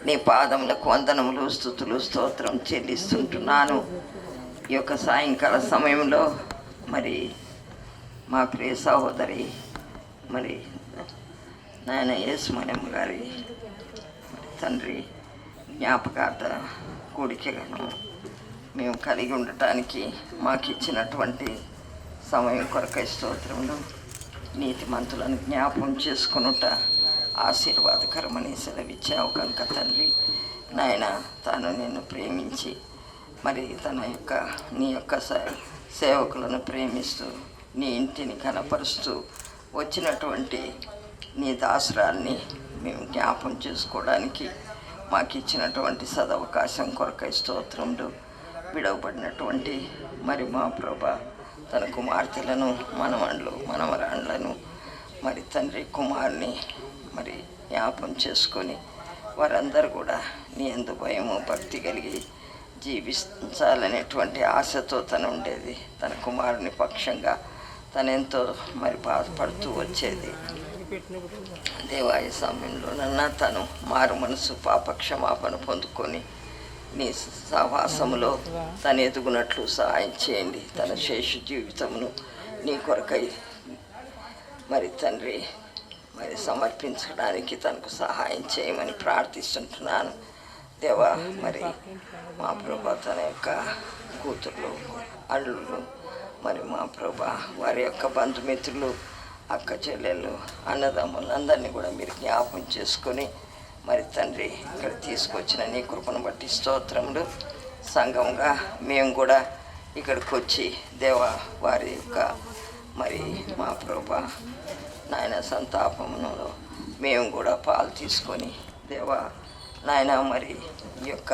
నీ పాదములకు వందనములు, స్తుతులు, స్తోత్రం చెల్లిస్తుంటున్నాను. ఈ యొక్క సాయంకాల సమయంలో మరి మా ప్రియ సహోదరి మరి నాయన యేసుమణమ్మ గారి మరి తండ్రి జ్ఞాపకార్థ కూడికలను మేము కలిగి ఉండటానికి మాకు ఇచ్చినటువంటి సమయం కొరకై స్తోత్రములు. నీతిమంతులను జ్ఞాపకం చేసుకునుట ఆశీర్వాదకరమని సెలవిచ్చావు కనుక తండ్రి నాయన తాను నిన్ను ప్రేమించి మరి తన యొక్క నీ యొక్క సేవకులను ప్రేమిస్తూ నీ ఇంటిని కనపరుస్తూ వచ్చినటువంటి నీ దాసురాల్ని మేము జ్ఞాపకం చేసుకోవడానికి మాకు ఇచ్చినటువంటి సదవకాశం కొరకై స్తోత్రములు. విడవబడినటువంటి మరి మా ప్రభా తన కుమార్తెలను మనవరాండ్లను మరి తండ్రి కుమారుని మరి జ్ఞాపం చేసుకొని వారందరూ కూడా నీ యందు భయము భక్తి కలిగి జీవించాలనేటువంటి ఆశతో తను ఉండేది. తన కుమారుని పక్షంగా తనెంతో మరి బాధపడుతూ వచ్చేది. దేవాయ సమయంలోనన్నా తను మారు మనసు పాపక్షమాపణ పొందుకొని నీ సహవాసములో తను ఎదుగునట్లు సహాయం చేయండి. తన శేష జీవితమును నీ కొరకై మరి తండ్రి మరి సమర్పించడానికి తనకు సహాయం చేయమని ప్రార్థిస్తుంటున్నాను. దేవా మరి మా ప్రభా తన యొక్క కూతుర్లు అల్లుళ్ళు మరి మా ప్రభా వారి యొక్క బంధుమిత్రులు అక్క చెల్లెళ్ళు అన్నదమ్ములు అందరినీ కూడా మీరు జ్ఞాపకం చేసుకొని మరి తండ్రి ఇక్కడ తీసుకొచ్చిన నీ కృపను బట్టి స్తోత్రములు. సంఘంగా మేము కూడా ఇక్కడికి వచ్చి దేవా వారి యొక్క మరి మా ప్రభా నాయన సంతాపములో మేము కూడా పాలు తీసుకొని దేవా నాయన మరి ఈ యొక్క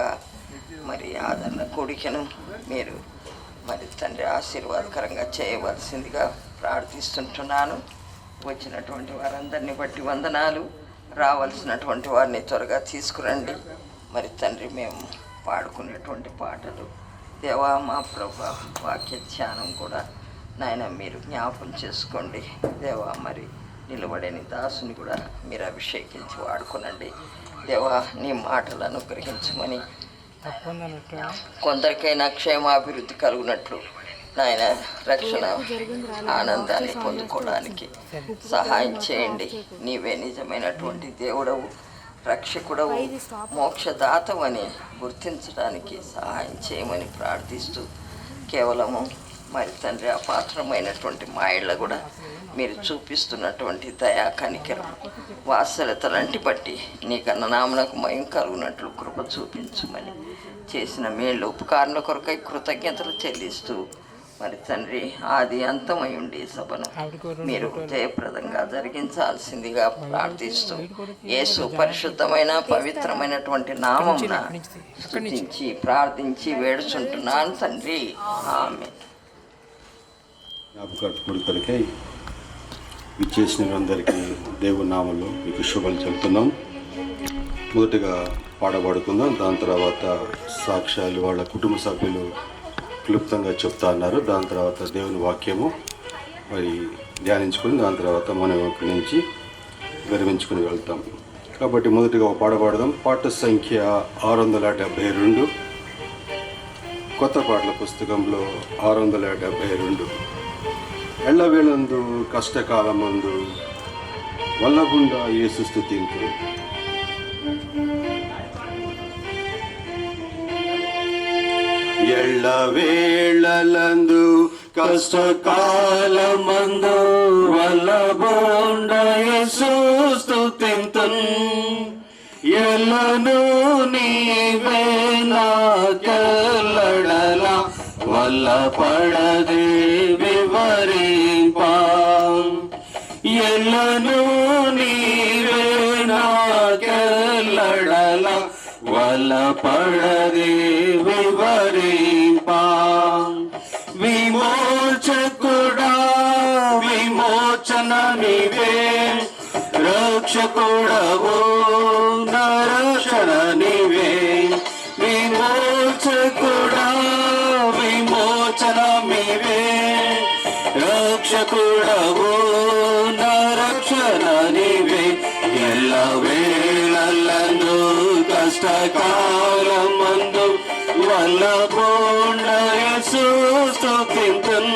మరి ఆదరణ కూడికను మీరు మరి తండ్రి ఆశీర్వాదకరంగా చేయవలసిందిగా ప్రార్థిస్తుంటున్నాను. వచ్చినటువంటి వారందరినీ బట్టి వందనాలు. రావాల్సినటువంటి వారిని త్వరగా తీసుకురండి. మరి తండ్రి మేము పాడుకునేటువంటి పాటలు దేవా మా ప్రభా వాక్య ధ్యానం కూడా నాయన మీరు జ్ఞాపం చేసుకోండి. దేవా మరి నిలబడని దాసుని కూడా మీరు అభిషేకించి వాడుకునండి. దేవా నీ మాటలు అనుగ్రహించమని కొందరికైనా క్షేమాభివృద్ధి కలుగునట్లు నాయన రక్షణ ఆనందాన్ని పొందుకోవడానికి సహాయం చేయండి. నీవే నిజమైనటువంటి దేవుడవు, రక్షకుడవు, మోక్షదాతవు అని గుర్తించడానికి సహాయం చేయమని ప్రార్థిస్తూ కేవలము మరి తండ్రి అపాత్రమైనటువంటి మాయళ్ళ కూడా మీరు చూపిస్తున్నటువంటి దయా కనికరం వాత్సల్యతలంటి బట్టి నీ కన్ననామనకు మయం కలుగునట్లు కృప చూపించమని చేసిన మేళ్ళు ఉపకారణ కొరకై కృతజ్ఞతలు చెల్లిస్తూ మరి తండ్రి ఆది అంతమై ఉండి సభను మీరు జయప్రదంగా జరిగించాల్సిందిగా ప్రార్థిస్తూ యేసు పరిశుద్ధమైన పవిత్రమైనటువంటి నామమున స్తుతించి ప్రార్థించి వేడుచుంటున్నాను తండ్రి, ఆమేన్. కొరికై విచ్చేసిన అందరికీ దేవుని నామంలో మీకు శుభాలు చెబుతున్నాం. మొదటగా పాడబడుకుందాం. దాని తర్వాత సాక్ష్యాలు వాళ్ళ కుటుంబ సభ్యులు క్లుప్తంగా చెప్తా అన్నారు. దాని తర్వాత దేవుని వాక్యము మరి ధ్యానించుకొని దాని తర్వాత మనం ఇక్కడి నుంచి గర్వించుకుని వెళ్తాం. కాబట్టి మొదటిగా పాడబడదాం. పాట సంఖ్య 672, కొత్త పాటల పుస్తకంలో 672. ఎల్లవేళందు కష్టకాలమందు వల్లగుండా యేసు స్తుతింతు. ఎల్లవేళలందు కష్టకాలమందు వల్లగుండా యేసు స్తుతింతున్. ఎల్లను నీవే నాకెల్లడల వల్ల పడదే వివరింపా. ఎల్లను నీవే నాకెల్లడల వల్ల పడదే వివరింపా. విమోచకుడా విమోచన నీవే, రక్షకుడవు నరక్షణ నీవే. విమోచకుడా విమోచన నీవే, రక్షకుడవు నరక్షణ నీవే. ಎಲ್ಲ ವೇಳಲ್ಲಂದು కష్టకాలమందు వల్లబోండ యేసు స్తుతింతున్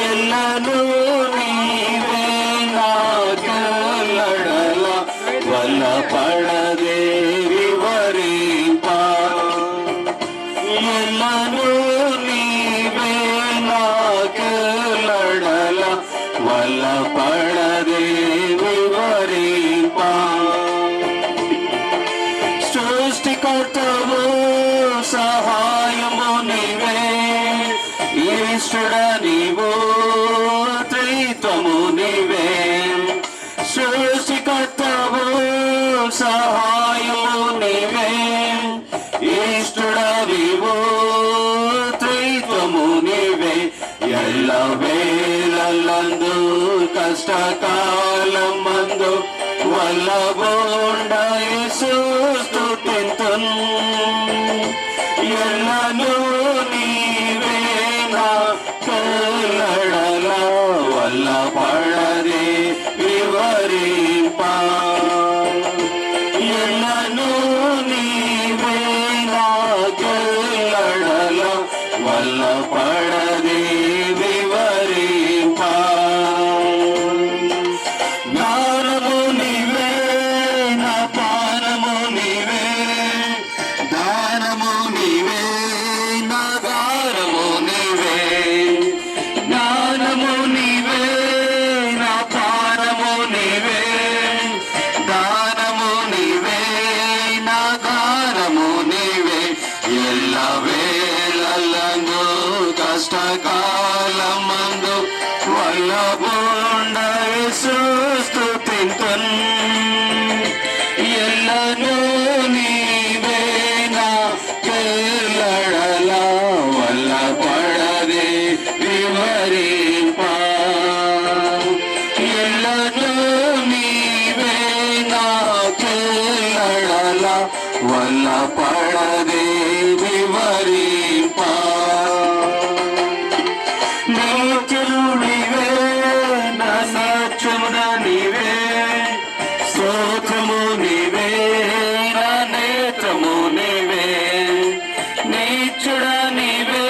ఎల్లను నీవే నాకెల్లడల వల్లపడదే వివరింప ఎల్లను నీవే నాకెల్లడల వల్లపడదే వివరింప సృష్టికర్తవు సహాయము నీవే ఈశ్వర నీవు త్రిత్వము నీవే సృష్టికర్తవు సహాయము నీవే ఈశ్వర నీవు త్రిత్వము నీవే ఎల్ల వేళలందు కష్టకాలమందు వల్లబోండ యేసు స్తుతింతున్ ఎల్లను నీవే నాకెల్లడల వల్లపడదే వివరింప ఎల్లను నీవే నాకెల్లడల వల్లపడదే వివరింప జ్ఞానము నీవే నా పానము నీవే దానము నీవే నా గానము నీవే జ్ఞానము నీవే నా పానము నీవే దానము నీవే నా గానము నీవే ఎల్ల వేళలందు కష్టకాలమందు వల్లబోండ యేసు స్తుతింతున్ ఎల్లను నీవే నాకెల్లడల వల్లపడదే వివరింప ఎల్లను నీవే నాకెల్లడల వల్లపడదే వివరింప నేత్రుడు నీవే నా సాక్ష్యమున నీవే స్తోత్రము నీవే నా నేత్రము నీవే నీచుడ నీవే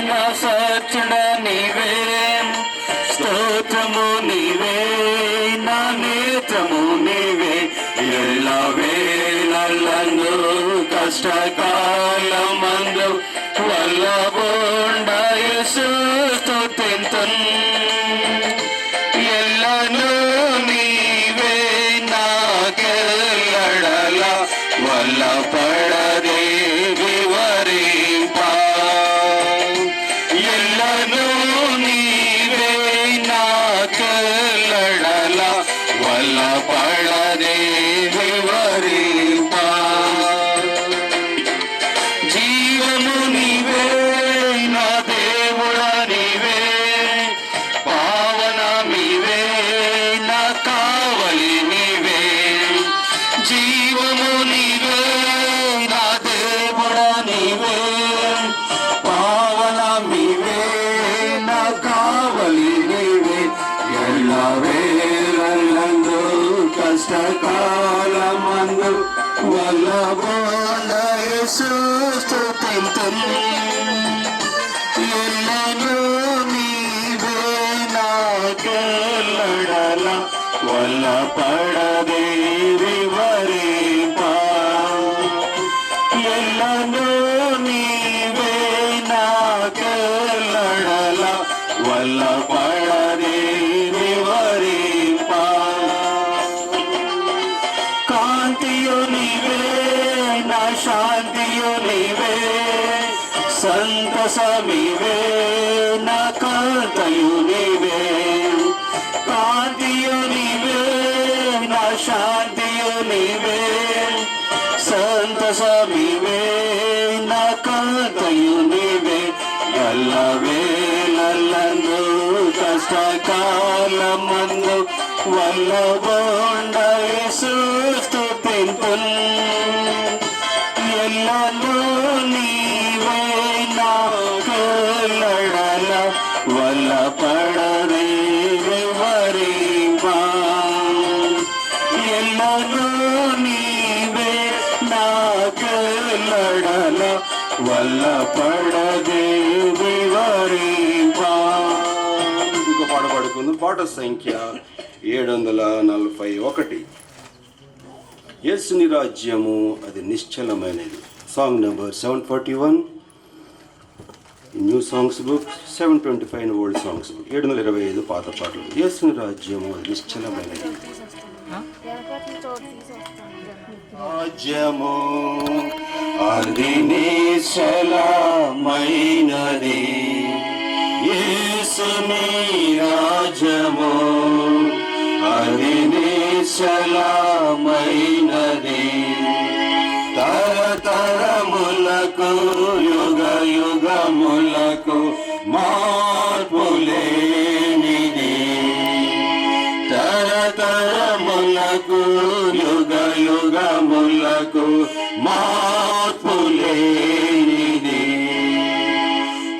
నా సాక్షుడ నీవే స్తోత్రము నీవే నా నేత్రము నీవే ఎల్ల వేళలందు కష్టకాలమందు వల్లబోండ యేసు స్తుతింతున్ ఎల్లను నీవే నాకెల్లడల వల్లపడదే వివరింప ఎల్లను నీవే నాకెల్లడల వల్లపడదే వివరింప జీవము నీవే నా దేవుడ నీవే పావనమివే నా కావలి నీవే జీవము నీవే నా దేవుడ నీవే పావనమివే నా కావలి నీవే ఎల్ల వేళలందు కష్టకాలమందు వల్లబోండ యేసు స్తుతింతున్ ఎల్లను నీవే నాకెల్లడల వల్లపడదే వివరింప ఎల్లను నీవే నాకెల్లడల వల్లపడదే వివరింప కాంతియు నీవే నా శాంతియు నీవే సంతసమివే నా కాంతయు నీవే కాంతియు నీవే నా శాంతియు నీవే సంతసమివే నా కాంతయు నీవే ఎల్ల వేళలందు కష్టకాలమందు వల్లబోండ యేసు స్తుతింతున్ ఎల్లను నీవే నాకెల్లడల వల్లపడదే వివరింప వల్లపడదే వివరింపా. ఇంకో పాట పాడుకుందాం. పాట సంఖ్య 741. యేసుని రాజ్యము అది నిశ్చలమైనది. Song number 741 new songs book, 725 old songs book. 725 పాత పాటలు. యేసుని రాజ్యము అది నిశ్చలమైనది. రాజ్యము అది నిశ్చలమైనది. యేసుని రాజ్యము అది నిశ్చలమైనది. తరతరములకు యుగ యుగములకు మార్పులేనిది. తరతరములకు యుగ యుగములకు మార్పులేనిది.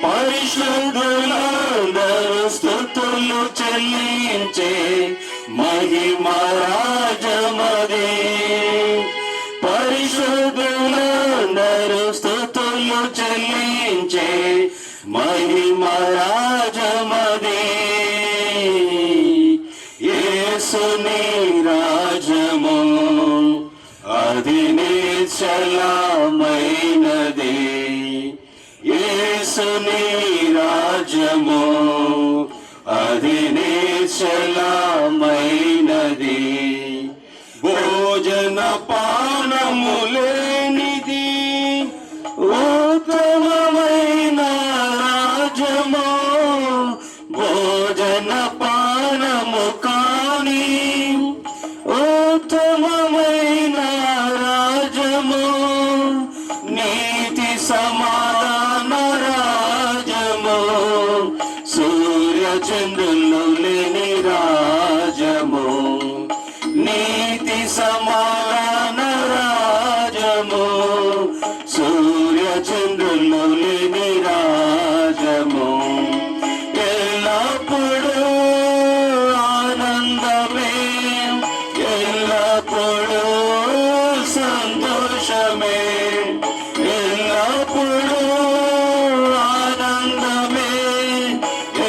పరిశుద్ధులందరూ స్తుతులు చెల్లించే మహిమ రాజ్యమది. పరిశుద్ధులందరూ స్తుతులు చెల్లించే మహిమ రాజ్యమది. యేసుని రాజ్యము అది నిశ్చలమైనది. యేసుని రాజ్యము అది నిశ్చలమైనది. భోజన పానము లేనిది ఉత్తమమైన రాజ్యము. భోజన పానము కాని ఉత్తమమైన రాజ్యము. నీతి సమాధాన రాజ్యము. సూర్య చంద్రులు లేని రాజ్యము. నీతి సమాధాన రాజ్యము. సూర్య చంద్రులు లేని రాజ్యము. ఎల్లప్పుడూ ఆనందమే, ఎల్లప్పుడూ సంతోషమే. ఎల్లప్పుడూ ఆనందమే,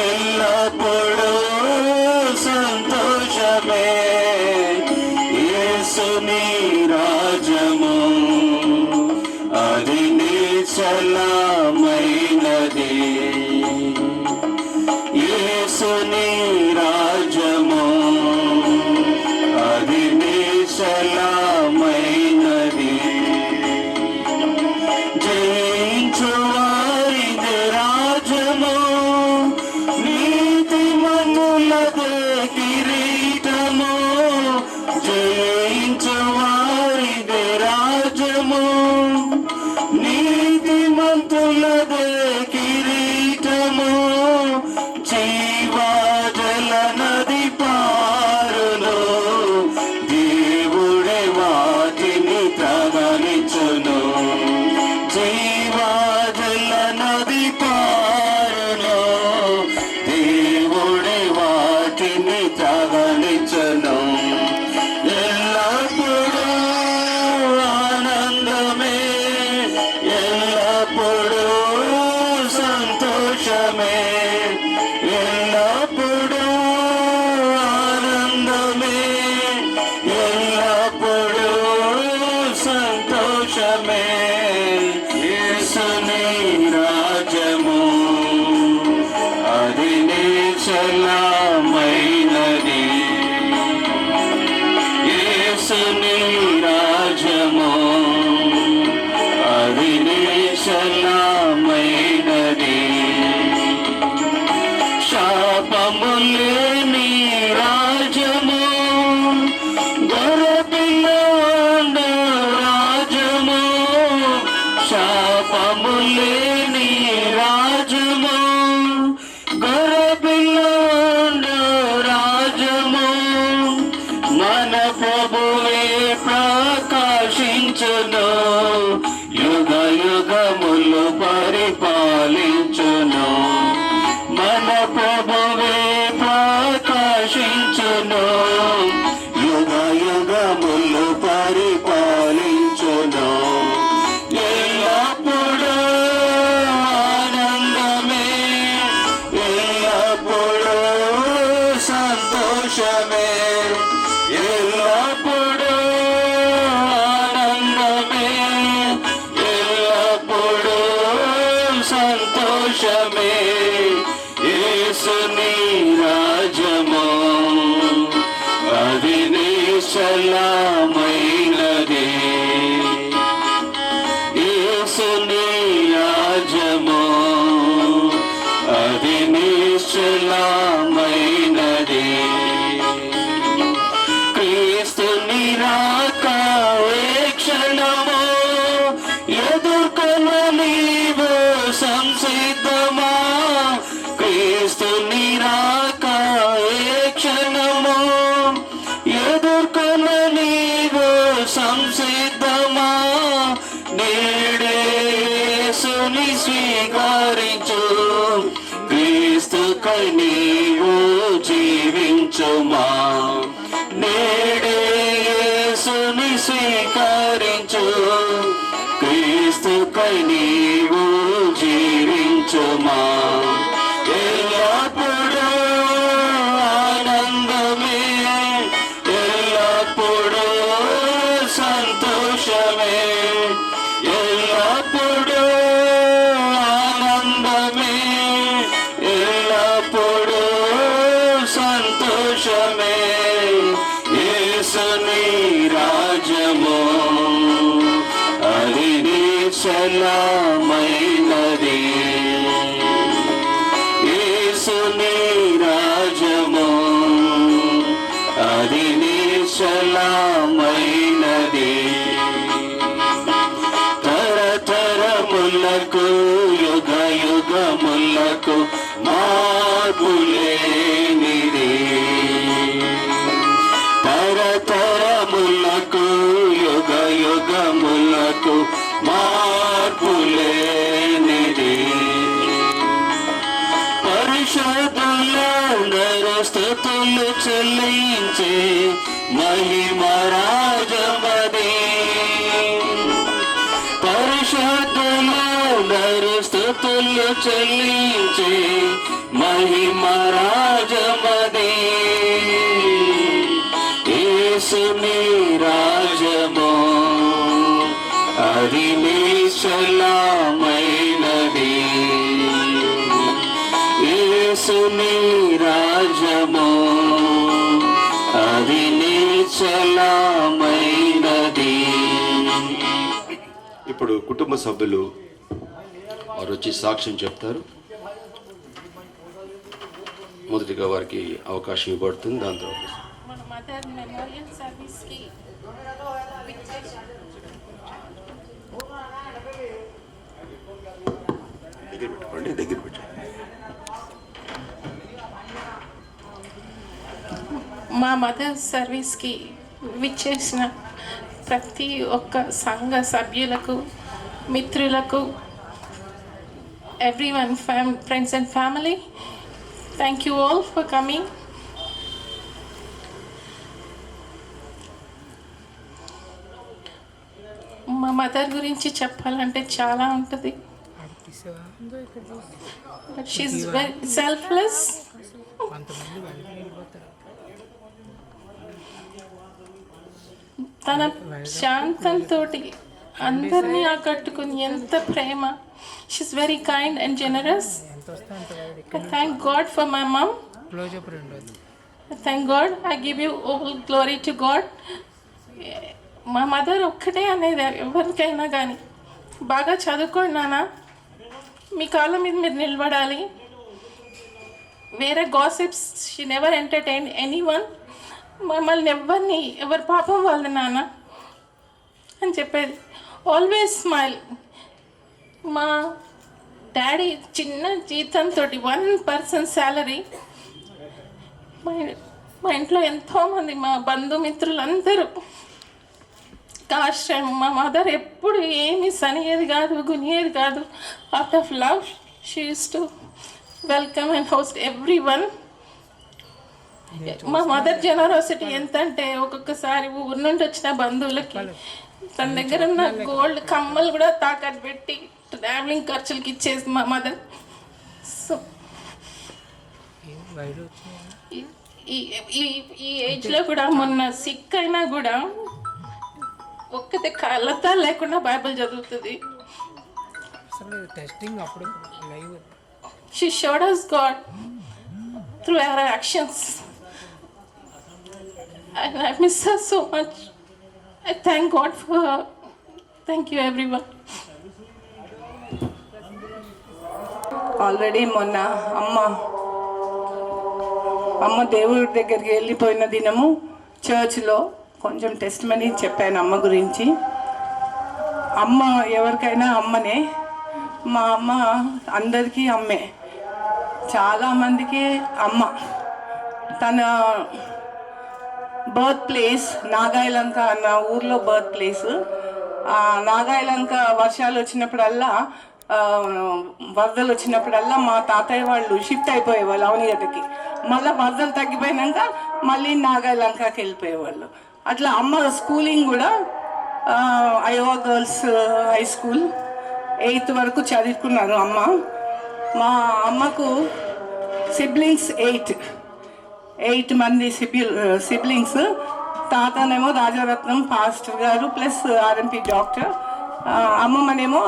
ఎల్లప్పుడూ సంతోషమే. యేసుని రాజ్యము అది నిశ్చలమైనది. యేసుని రాజ్యము అది నిశ్చలమైనది. జయించు వారిది రాజ్యము. నీతిమంతులదే కిరీటము. జయించు వారిది రాజ్యము. నీతిమంతులదే కిరీటము. జీవజల నది పారును. దేవుడే వాటిని త్రాగనిచ్చును. జీవజల నది పారును. దేవుడే వాటిని త్రాగనిచ్చును. ఎల్లప్పుడూ ఆనందమే, ఎల్లప్పుడూ సంతోషమే. ఎల్లప్పుడూ ఆనందమే, ఎల్లప్పుడూ సంతోషమే. యేసుని రాజ్యము అది నిశ్చలమైనది. యేసుని రాజ్యము అది నిశ్చలమైనది. శాపము లేని రాజ్యము. గొర్రెపిల్ల ఉండు రాజ్యము. శాపము లేని రాజ్యము. గొర్రెపిల్ల ఉండు రాజ్యము. మన ప్రభువే ప్రకాశించును. యుగ యుగములు పరిపాలించును. మన ప్రభువే ప్రకాశించును. యుగ యుగములు పరిపాలించును. ఎల్లప్పుడూ సంతోషమే ఎల్లప్పుడూ ఆనందమే ఎల్లప్పుడూ సంతోషమే యేసుని రాజ్యము అది నిశ్చలమైనది యేసుని రాజ్యము అది నిశ్చలమైనది క్రీస్తుని రాక ఏ క్షణము ఎదుర్కొన నీవు సంసిద్ధమా క్రీస్తుని రాక ఏ క్షణము ఎదుర్కొన నీవు సంసిద్ధమా నేడే యేసుని స్వీకరించు క్రీస్తుకై నీవు జీవించుమా నేడే యేసుని స్వీకరించు క్రీస్తుకై నీవు జీవించుమా ఎల్లప్పుడూ ఆనందమే ఎల్లప్పుడూ సంతోషమే ఎల్లప్పుడూ ఆనందమే ఎల్లప్పుడూ సంతోషమే యేసుని రాజ్యము అది నిశ్చలమైనది యేసుని రాజ్యము అది నిశ్చలమైనది తరతరములకు యుగ యుగములకు మార్పులేనిది తరతరములకు యుగ యుగములకు మార్పులేనిది పరిశుద్ధులందరూ స్తుతులు చెల్లించే మహిమ రాజమది పరిశుద్ధులందరూ స్తుతులు చెల్లించే మహిమ రాజమది యేసుని రాజ్యము అది నిశ్చలమైనది యేసుని రాజ్యము అది నిశ్చలమైనది. ఇప్పుడు కుటుంబ సభ్యులు వారు వచ్చి సాక్ష్యం చెప్తారు. మొదటిగా వారికి అవకాశం ఇవ్వబడుతుంది. దాని తర్వాత మన మదర్ మెమోరియల్ సర్వీస్కి దగ్గర పెట్టుకోండి, దగ్గర పెట్టండి. మా మదర్ సర్వీస్కి విచ్చేసిన ప్రతి ఒక్క సంఘ సభ్యులకు మిత్రులకు everyone friends and family, thank you all for coming. మా మదర్ గురించి చెప్పాలంటే చాలా ఉంటుంది. But she is very selfless. తన శాంతంతో అందరినీ ఆకట్టుకుని ఎంత ప్రేమ. She is very kind and generous. I thank God for my mom. Thank God. I give you all glory to God. మా మదర్ ఒక్కటే అనేది ఎవరికైనా కానీ, బాగా చదువుకోండి నాన్న, మీ కాళ్ళ మీద మీరు నిలబడాలి. వేరే gossips she never entertain anyone. మమ్మల్ని ఎవరి పాపం వాళ్ళది నాన్న అని చెప్పేది. Always smile. మా డాడీ చిన్న జీతంతో 1% శాలరీ. మా ఇంట్లో ఎంతోమంది మా బంధుమిత్రులందరూ ఆశ్రయం. మా మదర్ ఎప్పుడు ఏమీ సనియేది కాదు, గునియేది కాదు. Out of love she use to welcome and host every one. మా మదర్ జనరాసిటీ ఎంత అంటే, ఒక్కొక్కసారి ఊరి నుండి వచ్చిన బంధువులకి తన దగ్గర ఉన్న గోల్డ్ కమ్మలు కూడా తాకట్టు పెట్టి ట్రావెలింగ్ ఖర్చులకి ఇచ్చేది మా మదర్. సో ఈ ఈ ఈ ఏజ్లో కూడా మొన్న సిక్ అయినా కూడా ఒక్కతే కళ్ళతా లేకుండా బైబిల్ చదువుతుంది. టెస్టింగ్ అప్పుడు live She showed us God through her actions. And I miss her so much. I thank God for her. Thank you everyone. Already మొన్న అమ్మ దేవుడి దగ్గరికి వెళ్ళిపోయిన దినము చర్చ్లో కొంచెం టెస్ట్ మనీ చెప్పాను అమ్మ గురించి. అమ్మ ఎవరికైనా అమ్మనే. మా అమ్మ అందరికీ అమ్మే, చాలామందికి అమ్మ. తన బర్త్ ప్లేస్ నాగాయలంక అన్న ఊర్లో బర్త్ ప్లేస్. నాగాయలంక వర్షాలు వచ్చినప్పుడల్లా, వరదలు వచ్చినప్పుడల్లా మా తాతయ్య వాళ్ళు షిఫ్ట్ అయిపోయేవాళ్ళు అవనిగడ్డకి. మళ్ళీ వరదలు తగ్గిపోయినాక మళ్ళీ నాగాయలంకకి వెళ్ళిపోయేవాళ్ళు. అట్లా అమ్మ స్కూలింగ్ కూడా ఐఓవా గర్ల్స్ హై స్కూల్ 8th వరకు చదువుకున్నారు అమ్మ. మా అమ్మకు సిబ్లింగ్స్ 8 మంది సిబ్లింగ్స్. తాతనేమో రాజారత్నం పాస్టర్ గారు ప్లస్ ఆర్ఎంపీ డాక్టర్. అమ్మమ్మనేమో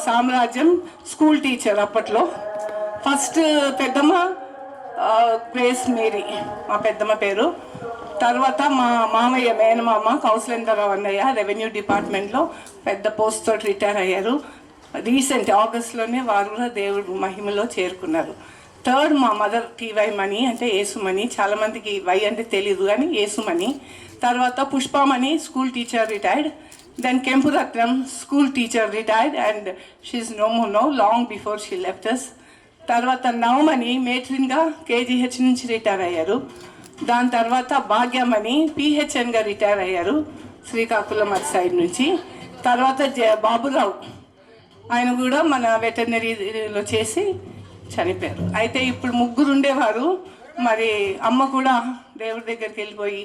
సామ్రాజ్యం స్కూల్ టీచర్ అప్పట్లో. ఫస్ట్ పెద్దమ్మ గ్రేస్ మేరీ మా పెద్దమ్మ పేరు. తర్వాత మా మామయ్య మేనమామ కౌశలేంద్రరావు అన్నయ్య రెవెన్యూ డిపార్ట్మెంట్లో పెద్ద పోస్ట్ తోటి రిటైర్ అయ్యారు. రీసెంట్ ఆగస్ట్లోనే వారు కూడా దేవుడు మహిమలో చేరుకున్నారు. థర్డ్ మా మదర్ టీవై మణి, అంటే యేసుమణి. చాలామందికి వై అంటే తెలీదు కానీ యేసుమణి. తర్వాత Pushpamani school teacher retired. Then Kempuratnam school teacher retired and she is no more no long before she left us. తర్వాత నవమణి మేట్రిన్గా కేజీహెచ్ నుంచి రిటైర్ అయ్యారు. దాని తర్వాత భాగ్యమణి పిహెచ్ఎన్గా రిటైర్ అయ్యారు శ్రీకాకుళం అటు సైడ్ నుంచి. తర్వాత బాబురావు, ఆయన కూడా మన వెటర్నరీలో చేసి చనిపోయారు. అయితే ఇప్పుడు 3 ఉండేవారు. మరి అమ్మ కూడా దేవుడి దగ్గరికి వెళ్ళిపోయి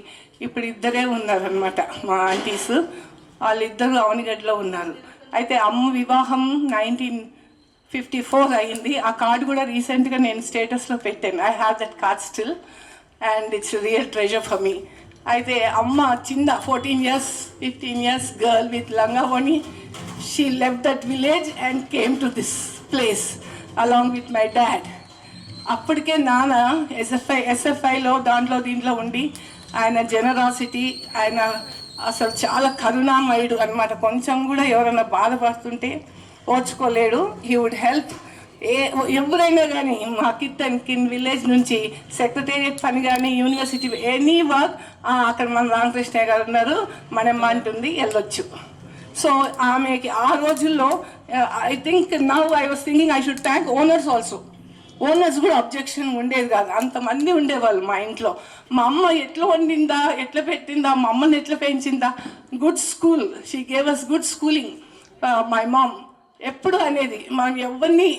ఇప్పుడు 2 ఉన్నారనమాట మా ఆంటీస్. వాళ్ళిద్దరూ అవనిగడ్డలో ఉన్నారు. అయితే అమ్మ వివాహం 1954 అయింది. ఆ కార్డు కూడా రీసెంట్గా నేను స్టేటస్లో పెట్టాను. I have that card still and it's real treasure for me. అయితే అమ్మ చిన్న 14 years 15 years గర్ల్ విత్ లంగావోని, she left that village and came to this place along with my dad. అప్పటికే నాన్న ఎస్ఎఫ్ఐలో దీంట్లో ఉండి ఆయన జనరాసిటీ, ఆయన అసలు చాలా కరుణామయుడు అనమాట. కొంచెం కూడా ఎవరైనా బాధపడుతుంటే ఓర్చుకోలేడు. హీ వుడ్ హెల్ప్ ఎవరైనా కానీ. మా కిన్ విలేజ్ నుంచి సెక్రటేరియట్ పని కానీ యూనివర్సిటీ ఎనీ వర్క్, అక్కడ మన రామకృష్ణ గారు ఉన్నారు, మనమ్మ అంటుంది, వెళ్ళొచ్చు. సో ఆమెకి ఆ రోజుల్లో I think now I was thinking I should thank owners also. Owners కూడా అబ్జెక్షన్ ఉండేది కాదు, అంతమంది ఉండేవాళ్ళు మా ఇంట్లో. మా అమ్మ ఎట్లా వండిందా, ఎట్లా పెట్టిందా, మా అమ్మని ఎట్లా పెంచిందా. Good school, she gave us good schooling. My mom ఎప్పుడు అనేది, మనం ఎవరిని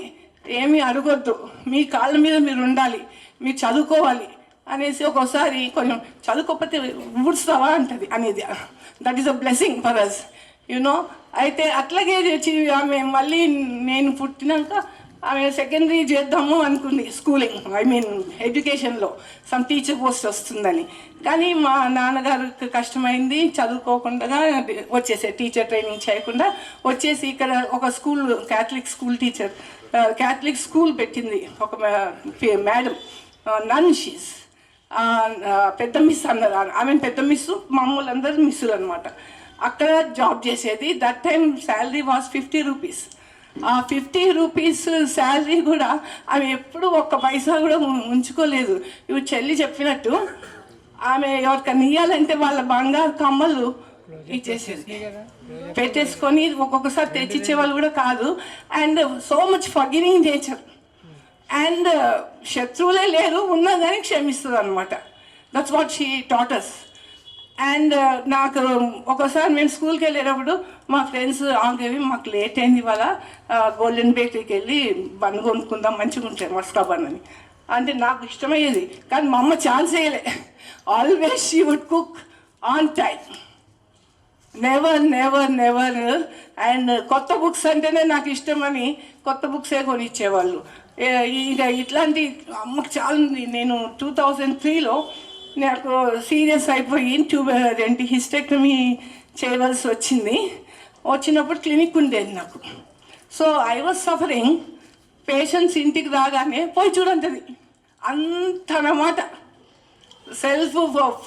ఏమీ అడగొద్దు, మీ కాళ్ళ మీద మీరు ఉండాలి, మీరు చదువుకోవాలి అనేసి. ఒక్కోసారి కొంచెం చదువుకోకపోతే ఊడ్స్తావా అంటది అనేది. That is a blessing for us you know. అయితే అట్లాగే ఆమె మళ్ళీ నేను పుట్టినాక ఆమె సెకండరీ చేద్దాము అనుకుంది, స్కూలింగ్ ఐ మీన్ ఎడ్యుకేషన్లో సమ్ టీచర్ పోస్ట్ వస్తుందని. కానీ మా నాన్నగారికి కష్టమైంది, చదువుకోకుండా వచ్చేసే, టీచర్ ట్రైనింగ్ చేయకుండా వచ్చేసి ఇక్కడ ఒక school, Catholic school teacher, Catholic school పెట్టింది ఒక మేడం నన్. షీస్ పెద్ద మిస్ అన్నారు ఆమె. పెద్ద మిస్సు, మామూలు అందరూ మిస్సులు అనమాట. అక్కడ జాబ్ చేసేది. That time salary was 50 rupees. ఆ 50 rupees శాలరీ కూడా ఆమె ఎప్పుడు 1 పైసా కూడా ఉంచుకోలేదు. ఇవి చెల్లి చెప్పినట్టు ఆమె ఎవరికన్నా ఇవ్వాలంటే వాళ్ళ బంగారు కమ్మలు ఇచ్చేసేది, పెట్టేసుకొని ఒక్కొక్కసారి తెచ్చిచ్చే వాళ్ళు కూడా కాదు. And so much forgiving nature. And శత్రువులే లేరు, ఉన్నా కానీ క్షమిస్తుంది అనమాట. That's what she taught us. And నాకు ఒకసారి మేము స్కూల్కి వెళ్ళేటప్పుడు మా ఫ్రెండ్స్ ఆగేవి, మాకు లేట్ అయింది ఇవాళ, గోల్డెన్ బేకరీకి వెళ్ళి బన్ కొనుక్కుందాం, మంచిగా ఉంటాయి మస్కా బన్ అని. అంటే నాకు ఇష్టమయ్యేది, కానీ మా అమ్మ ఛాన్స్ వేయలే. Always she would cook on time, never. And కొత్త బుక్స్ అంటేనే నాకు ఇష్టమని కొత్త బుక్సే కొనిచ్చేవాళ్ళు. ఇక ఇట్లాంటి అమ్మకు చాలా ఉంది. నేను 2003లో నాకు సీరియస్ అయిపోయి హిస్టెక్టమీ చేయవలసి వచ్చినప్పుడు క్లినిక్ ఉండేది నాకు. So I was suffering. Patients ఇంటికి రాగానే పోయి చూడంటది అంతనమాట. Self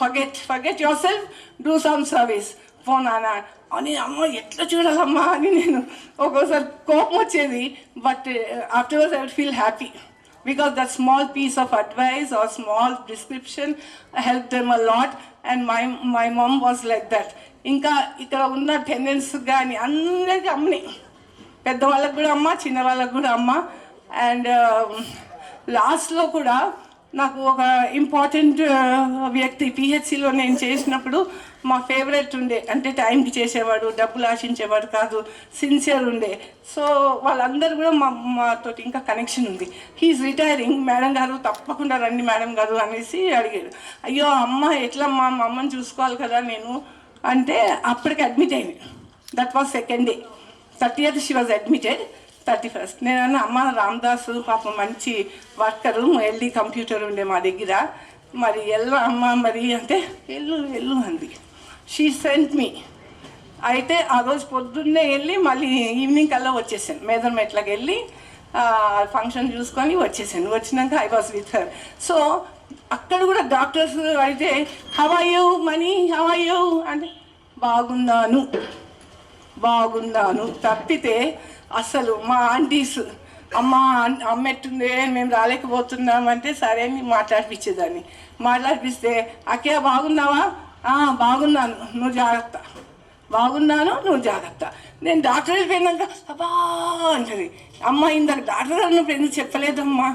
forget your self, do some service పోనానా అని. అమ్మ ఎట్లా చూడాలమ్మా అని నేను ఒక్కోసారి కోపం వచ్చేది. But afterwards I would feel happy because that small piece of advice or small prescription helped them a lot, and my mom was like that. ఇంకా ఇక్కడ ఉన్న టెండెన్స్ కానీ అందరికీ అమ్మని, పెద్దవాళ్ళకు కూడా అమ్మ, చిన్నవాళ్ళకు కూడా అమ్మ. అండ్ లాస్ట్లో కూడా నాకు ఒక ఇంపార్టెంట్ వ్యక్తి పిహెచ్సిలో నేను చేసినప్పుడు మా ఫేవరెట్ ఉండే, అంటే టైంకి చేసేవాడు, డబ్బులు ఆశించేవాడు కాదు, సిన్సియర్ ఉండే. సో వాళ్ళందరూ కూడా మాతో ఇంకా కనెక్షన్ ఉంది. He's retiring. మేడం గారు తప్పకుండా రండి మేడం గారు అనేసి అడిగాడు. అయ్యో అమ్మ ఎట్లమ్మా, మా అమ్మని చూసుకోవాలి కదా నేను అంటే అప్పటికి అడ్మిట్ అయింది. That was second day. 30th she was admitted. 31st నేను అన్న అమ్మ రామదాసు పాపం మంచి వర్కరు, ఎల్డీ కంప్యూటర్ ఉండే మా దగ్గర, మరి అమ్మ మరి అంటే వెళ్ళు అంది. She sent me. అయితే ఆ రోజు పొద్దున్నే వెళ్ళి మళ్ళీ ఈవినింగ్ కల్లా వచ్చేసాను. మేదర్మెట్లకి వెళ్ళి ఫంక్షన్ చూసుకొని వచ్చేసాను. వచ్చినాక I was with her. So అక్కడ కూడా డాక్టర్స్ అయితే how are you Mani, how are you అంటే బాగున్నాను తప్పితే అసలు మా ఆంటీస్ అమ్మ ఎట్టుందే మేము రాలేకపోతున్నామంటే సరే అని మాట్లాడిపిస్తే అక్కయ్య బాగున్నావా, బాగున్నాను నువ్వు జాగ్రత్త. నేను డాక్టర్ అయిపోయినాక అబ్బా అంటది. అమ్మ ఇందాక డాక్టర్ అన్నప్పుడు ఎందుకు చెప్పలేదమ్మా.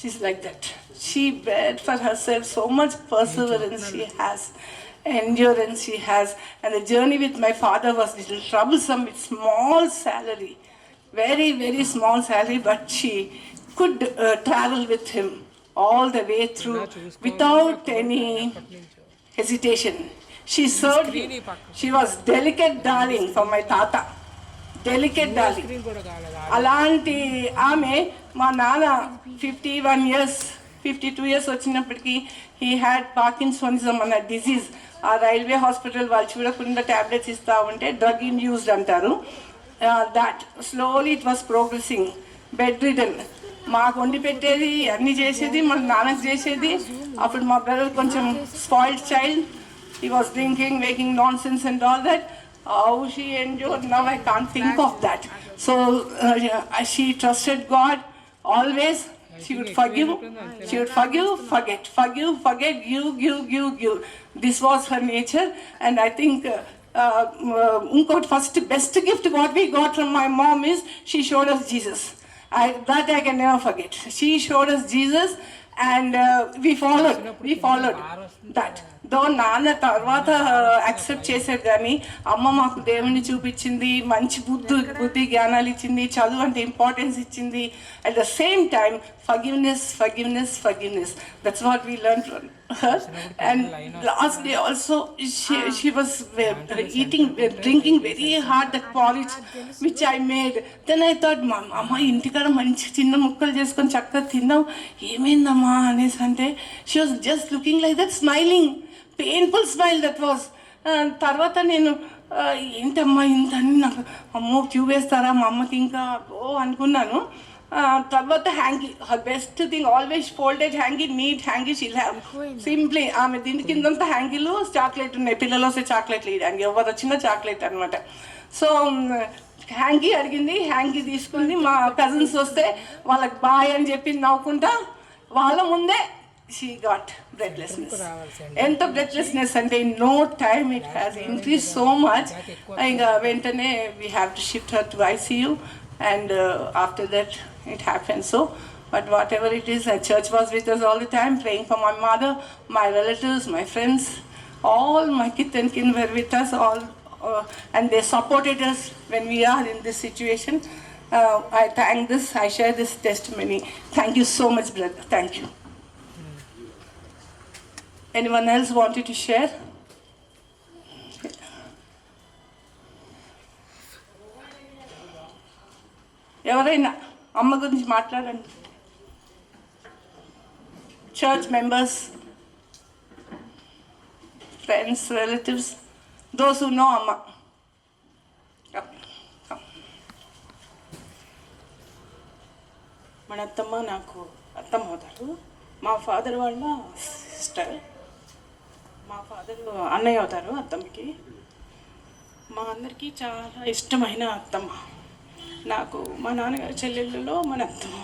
She's like that. She bed for her self. So much perseverance she has, endurance she has. And the journey with my father was little troublesome with small salary, very very small salary, but she could travel with him all the way through without any hesitation. She served him. She was delicate darling for my tata, delicate darling. అలాంటి ఆమె మా నాన్న 52 years వచ్చినప్పటికీ he had Parkinsonism అన్న disease. ఆ railway hospital వాళ్ళు చూడకుండా tablets ఇస్తూ ఉంటే డ్రగ్ ఇండ్యూస్డ్ అంటారు. That slowly it was progressing. Bed ridden. మాకు వండి పెట్టేది, అన్నీ చేసేది, మా నాన్నకు చేసేది. అప్పుడు మా బ్రదర్ కొంచెం spoiled child. He was drinking, making non sense and all that. How she endured, now I can't think of that. So she trusted God always. She would forgive, forget, give. This was her nature. And I think first best gift what we got from my mom is she showed us Jesus. That I can never forget. She showed us Jesus, and we followed that. దో నాన్న తర్వాత accept చేశాడు, కానీ అమ్మ మాకు దేవుణ్ణి చూపించింది, మంచి బుద్ధి జ్ఞానాలు ఇచ్చింది, చదువు అంటే ఇంపార్టెన్స్ ఇచ్చింది. At the same time forgiveness. That's what we learned from her. And last day also she was drinking very hard that porridge which I made. Then I thought, అమ్మ ఇంటికాడ మంచి చిన్న ముక్కలు చేసుకొని చక్కగా తిన్నావు, ఏమైందమ్మా అనేసి అంటే she was just looking like that, smiling, painful smile that was. తర్వాత నేను ఏంటమ్మా ఇంత అని నాకు అమ్మో ట్యూబ్ వేస్తారా మా అమ్మకి ఇంకా అనుకున్నాను. తర్వాత hanky, her best thing always folded hanky, neat hanky she'll have simply. ఆమె దీని కిందంతా హ్యాంగీలు చాక్లెట్ ఉన్నాయి, పిల్లలు వస్తే చాక్లెట్లు ఇవ్వడానికి, ఎవరు వచ్చినా చాక్లెట్ అనమాట. సో హ్యాంగీ అడిగింది, హ్యాంగీ తీసుకుంది. మా కజిన్స్ వస్తే వాళ్ళకి బాయ్ అని చెప్పి నవ్వుకుంటా వాళ్ళ ముందే she got breathlessness. ఎంత breathlessness అంటే in no time it has increased so much. ఇంకా వెంటనే we have to shift her to ICU, and after that it happened. So but whatever it is, the church was with us all the time, praying for my mother, my relatives, my friends, all my kith and kin were with us all, and they supported us when we are in this situation. I share this testimony. Thank you so much, brother. Thank you. Anyone else wanted to share? ఎవరైనా అమ్మ గురించి మాట్లాడండి. Church members. friends, relatives, those who know Amma. Come, come. మన అత్తమ్మ నాకు అత్తమ్మ అవుతారు. మా ఫాదర్ వాళ్ళ సిస్టర్. మా ఫాదర్ అన్నయ్య అవుతారు అత్తమ్మకి. మా అందరికీ చాలా ఇష్టమైన అత్తమ్మ. నాకు మా నాన్నగారి చెల్లెళ్ళలో మన అత్తమ్మ,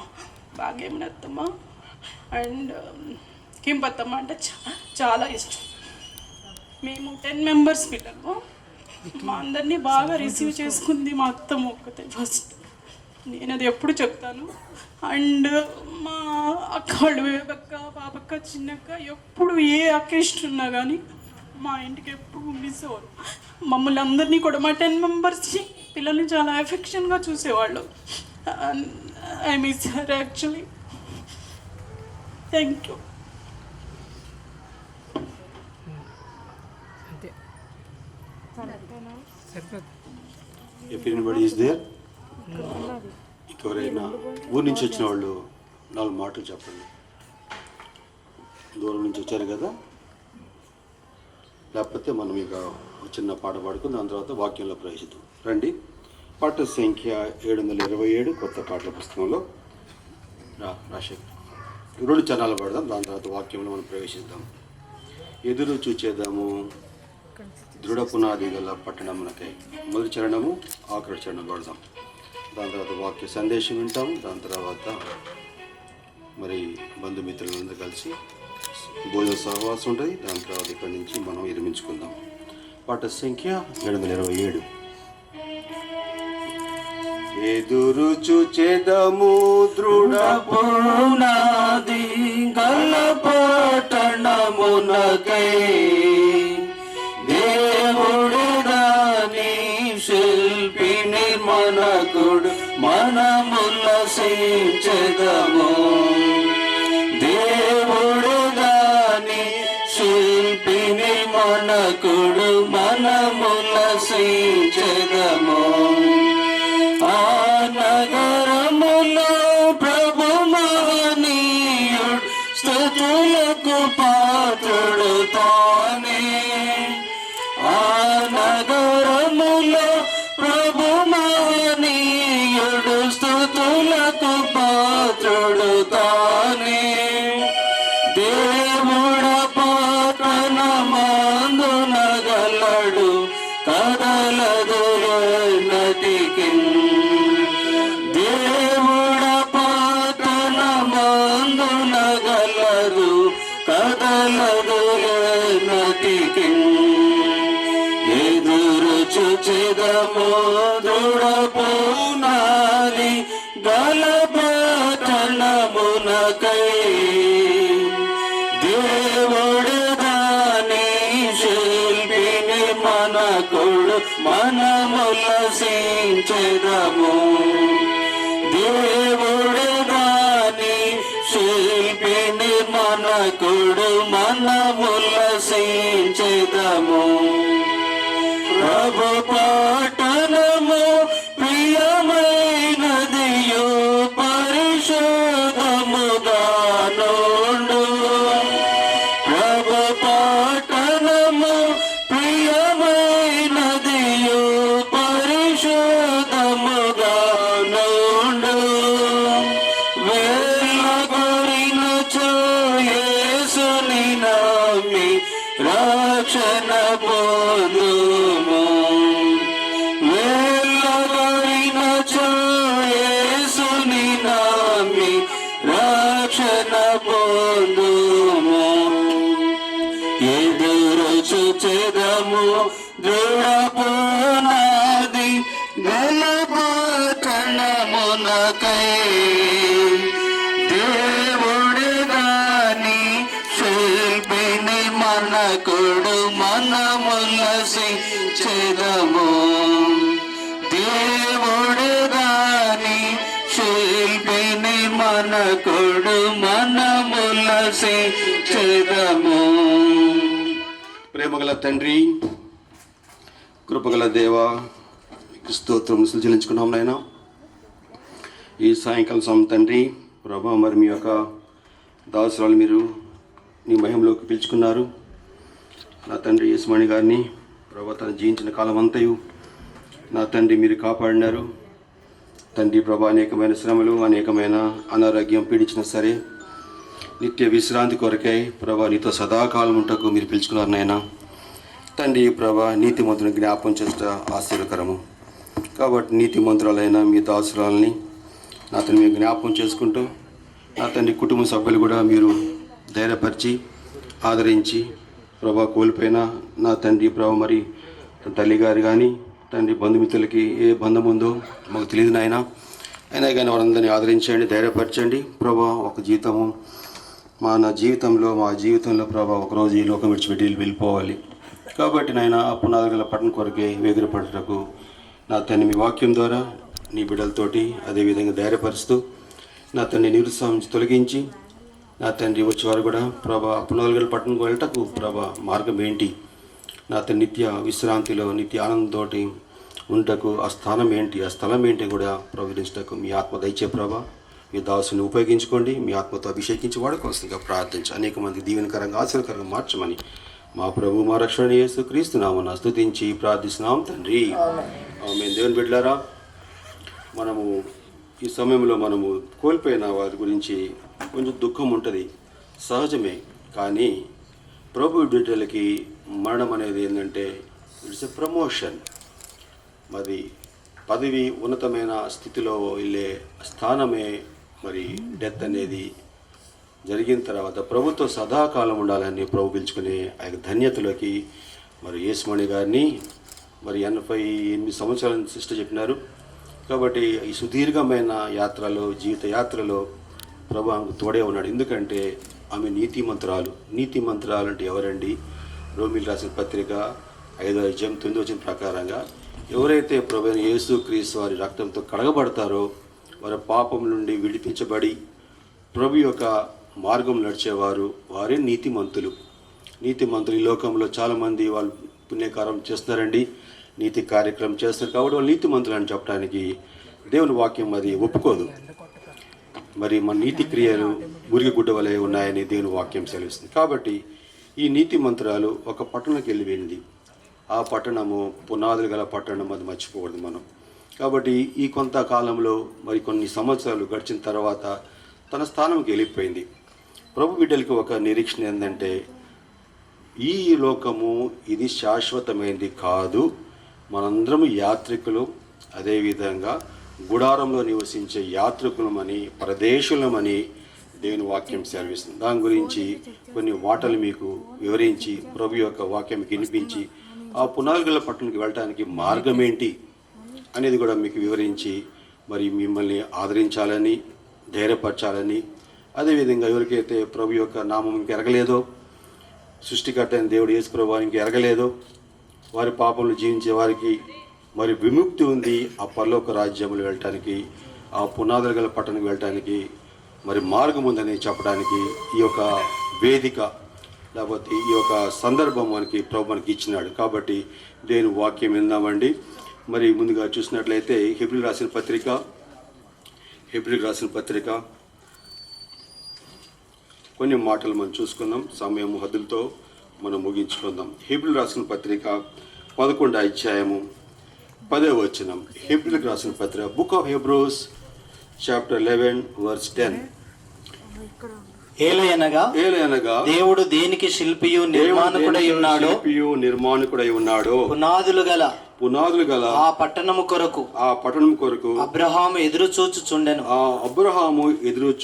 భాగ్యమైన అత్తమ్మ అండ్ కింపత్తమ్మ అంటే చాలా ఇష్టం. మేము 10 members పిల్లలు. మా అందరినీ బాగా రిసీవ్ చేసుకుంది మా అత్తమ్మ ఒక్కతే ఫస్ట్. నేను అది ఎప్పుడు చెప్తాను. అండ్ మా అక్క వాళ్ళు, వేబక్క, పాపక్క, చిన్నక్క, ఎప్పుడు ఏ అకేషన్ ఉన్నా కానీ మా ఇంటికి ఎప్పుడు మిస్ అవ్వరు. మమ్మల్ని అందరినీ కూడా మా 10 members పిల్లల్ని చాలా ఎఫెక్షన్గా చూసేవాళ్ళు. I miss her actually. Thank you. If anybody is there, ఎవరైనా ఊరి నుంచి వచ్చిన వాళ్ళు 4 మాటలు చెప్పండి. దూరం నుంచి వచ్చారు కదా, లేకపోతే మనం ఇక చిన్న పాట పాడుకుని దాని తర్వాత వాక్యంలో ప్రవేశిద్దాం. రండి. పాట సంఖ్య 727 కొత్త పాటల పుస్తకంలో రాశేఖర్ 2 చరణాలు పాడదాం. దాని తర్వాత వాక్యంలో మనం ప్రవేశిద్దాం. ఎదురు చూచేద్దాము దృఢ పునాది గల పట్టణమునకై. మొదటి చరణము, ఆఖరి చరణం పాడదాం. దాని తర్వాత వాక్య సందేశం వింటాము. దాని తర్వాత మరి బంధుమిత్రులందరూ కలిసి భోజన సహవాసం ఉంటుంది. దాని తర్వాత ఇక్కడి నుంచి మనం విరమించుకుందాం. పాట సంఖ్య 727. ఎదురు చూచేదము దృఢ పునాది గల పట్టణమునకై. దేవుడు దాని శిల్పి నిర్మాణకుడు, మనముల్లసించెదము. దేవుడు దాని శిల్పి నిర్మాణకుడు, మనముల్లసించెదము. ఆ నగరములో ప్రభు మహనీయుడు, స్తుతులకు పాత్రుడు తానే. ఆ నగరములో ప్రభు మహనీయుడు, స్తుతులకు పాత్రుడు తానే. దేవుడ పట్టణమందున గలడు, కదలదు నటికి. దేవుడ పట్టణమందున గలదు, కదలదు నటికి. ఎదురు చూచెదము దృఢ పునాది గల పట్టణమునకై. దేవుడు దాని శిల్పి నిర్మాణకుడు, మనముల్లసించెదము. దేవుడు దాని శిల్పి నిర్మాణకుడు, మనముల్లసించెదము. ప్రభు పట్టణము ప్రియమైనదియు, పరిశుద్ధముగా నుండు. ప్రభు పట్టణము ప్రియమైనదియు, పరిశుద్ధముగా నుండు. వెళ్ళగొరినచో యేసుని నమ్మి రక్షణ పొందుము. వెళ్ళగొరినచో యేసుని నమ్మి రక్షణ పొందుము. ఎదురు చూచెదము దృఢ పునాది గల పట్టణమునకై. దేవుడు దాని శిల్పి నిర్మాణకుడు, మనముల్లసించెదము. దేవుడు దాని శిల్పి నిర్మాణకుడు, మనముల్లసించెదము. ప్రేమగల తండ్రి, కృపగల దేవా, స్తోత్రం చెల్లించుకున్నాం నాయన. ఈ సాయంకాలం సమయం తండ్రి ప్రభా, మరి మీ యొక్క దాసురాలు మీరు నీ మహిమలోకి పిలుచుకున్నారు. నా తండ్రి యేసుమణి గారిని ప్రభా తను జీవించిన కాలం అంతయు నా తండ్రి మీరు కాపాడినారు తండ్రి ప్రభా. అనేకమైన శ్రమలు అనేకమైన అనారోగ్యం పీడించినా సరే నిత్య విశ్రాంతి కొరకై ప్రభా నీతో సదాకాలం ఉంటకు మీరు పిలుచుకున్నారు నాయన తండ్రి ప్రభా. నీతిమంతుని జ్ఞాపం చేస్త ఆశ్చర్యకరము కాబట్టి నీతిమంతురాలైన మీ దాసురాలని నా తండ్రి మీరు జ్ఞాపం చేసుకుంటూ నా తండ్రి కుటుంబ సభ్యులు కూడా మీరు ధైర్యపరిచి ఆదరించి ప్రభా కోల్పోయిన నా తండ్రి ప్రభా మరి తల్లిగారు కానీ తండ్రి బంధుమిత్రులకి ఏ బంధం ఉందో మాకు తెలియదు నాయన అయినా కానీ వారందరినీ ఆదరించండి ధైర్యపరచండి ప్రభా. ఒక జీవితము మా జీవితంలో ప్రభా ఒకరోజు ఈ లోకం విడిచిపెట్టి వెళ్ళిపోవాలి కాబట్టి నాయన ఆ పునాది గల పట్టణ కొరకే వేగిరపడటకు నా తండ్రి మీ వాక్యం ద్వారా నీ బిడ్డలతోటి అదేవిధంగా ధైర్యపరుస్తూ నా తండ్రి నిరుత్సాహం తొలగించి నా తండ్రి వచ్చేవారు కూడా ప్రభా పునాది గల పట్టణకు వెళ్ళటకు ప్రభా మార్గం ఏంటి నా తండ్రి నిత్య విశ్రాంతిలో నిత్య ఆనందంతో ఉండటకు ఆ స్థానం ఏంటి ఆ స్థలం ఏంటి కూడా ప్రవహించటకు మీ ఆత్మ దయచే ప్రభా. మీ దాసుని ఉపయోగించుకోండి మీ ఆత్మతో అభిషేకించి వాడుకోవాల్సిందిగా ప్రార్థించి అనేక మంది దీవెనకరంగా ఆశీర్వకరంగా మార్చమని మా ప్రభు మా రక్షణ యేసు క్రీస్తు నామమున స్తుతించి ప్రార్థిస్తున్నాం తండ్రి ఆమేన్. దేవుని బిడ్డలారా, మనము ఈ సమయంలో మనము కోల్పోయిన వారి గురించి కొంచెం దుఃఖం ఉంటుంది సహజమే. కానీ ప్రభు బిడ్డలకి మరణం అనేది ఏంటంటే ఇట్స్ ఎ ప్రమోషన్. మరి పదవి ఉన్నతమైన స్థితిలో వెళ్ళే స్థానమే మరి డెత్ అనేది జరిగిన తర్వాత ప్రభుత్వ సదాకాలం ఉండాలని ప్రభు పిలుచుకునే ఆ యొక్క ధన్యతలోకి మరి యేసుమణి గారిని మరి 88 సంవత్సరాల సిస్టర్ చెప్పినారు. కాబట్టి ఈ సుదీర్ఘమైన యాత్రలో జీవిత యాత్రలో ప్రభు ఆమెకు తోడే ఉన్నాడు. ఎందుకంటే ఆమె నీతిమంతురాలు అంటే ఎవరండి? రోమిల్ రాసిన పత్రిక 5వ అధ్యాయం 9వ వచనం ప్రకారంగా ఎవరైతే ప్రభు యేసు క్రీస్తు వారి రక్తంతో కడగబడతారో వారి పాపం నుండి విడిపించబడి ప్రభు యొక్క మార్గం నడిచేవారు వారే నీతిమంతులు. ఈ లోకంలో చాలామంది వాళ్ళు పుణ్యకారం చేస్తున్నారండి, నీతి కార్యక్రమం చేస్తారు కాబట్టి వాళ్ళు నీతిమంతులు అని చెప్పడానికి దేవుని వాక్యం అది ఒప్పుకోదు. మరి మన నీతి క్రియలు మురికి గుడ్డ వలె ఉన్నాయని దేవుని వాక్యం సెలవిస్తుంది. కాబట్టి ఈ నీతిమంతురాలు ఒక పట్టణంకి వెళ్ళింది. ఆ పట్టణము పునాదులు గల పట్టణం, అది మర్చిపోకూడదు మనం. కాబట్టి ఈ కొంతకాలంలో మరి కొన్ని సంవత్సరాలు గడిచిన తర్వాత తన స్థానంకి వెళ్ళిపోయింది. ప్రభు బిడ్డలకి ఒక నిరీక్షణ ఏంటంటే ఈ లోకము ఇది శాశ్వతమైనది కాదు, మనందరం యాత్రికులు, అదేవిధంగా గుడారంలో నివసించే యాత్రికులమని పరదేశులమని దేవుని వాక్యం సెలవిస్తుంది. దాని గురించి కొన్ని మాటలు మీకు వివరించి ప్రభు యొక్క వాక్యం వినిపించి ఆ పునాదుల పట్టణానికి వెళ్ళటానికి మార్గం ఏంటి అనేది కూడా మీకు వివరించి మరి మిమ్మల్ని ఆదరించాలని ధైర్యపరచాలని, అదేవిధంగా ఎవరికైతే ప్రభు యొక్క నామం ఇంక ఎరగలేదో, సృష్టికర్త అయిన దేవుడు యేసు ప్రభు ఇంక ఎరగలేదో, వారి పాపంలో జీవించే వారికి మరి విముక్తి ఉంది. ఆ పరలోక రాజ్యములు వెళ్ళటానికి, ఆ పునాదులు గల పట్టణానికి వెళ్ళటానికి మరి మార్గం ఉందని చెప్పడానికి ఈ యొక్క వేదిక లేకపోతే ఈ యొక్క సందర్భం మనకి ప్రభు మనకి ఇచ్చినాడు. కాబట్టి దేని వాక్యం విందామండి. మరి ముందుగా చూసినట్లయితే హెబ్రీయులకు రాసిన పత్రిక కొన్ని మాటలు మనం చూసుకుందాం, సమయం హద్దులతో మనం ముగించుకుందాం. హెబ్రీయులకు రాసిన పత్రిక 11వ అధ్యాయము 10వ వచనం. హెబ్రీయులకు రాసిన పత్రిక బుక్ ఆఫ్ హెబ్రోస్ చాప్టర్ 11 వర్స్ 10. ఏలయనగా దేవుడు దేనికి శిల్పియు నిర్మాణకుడై ఉన్నాడో పునాదులు గల ఆ పట్టణము కొరకు అబ్రహాము ఎదురు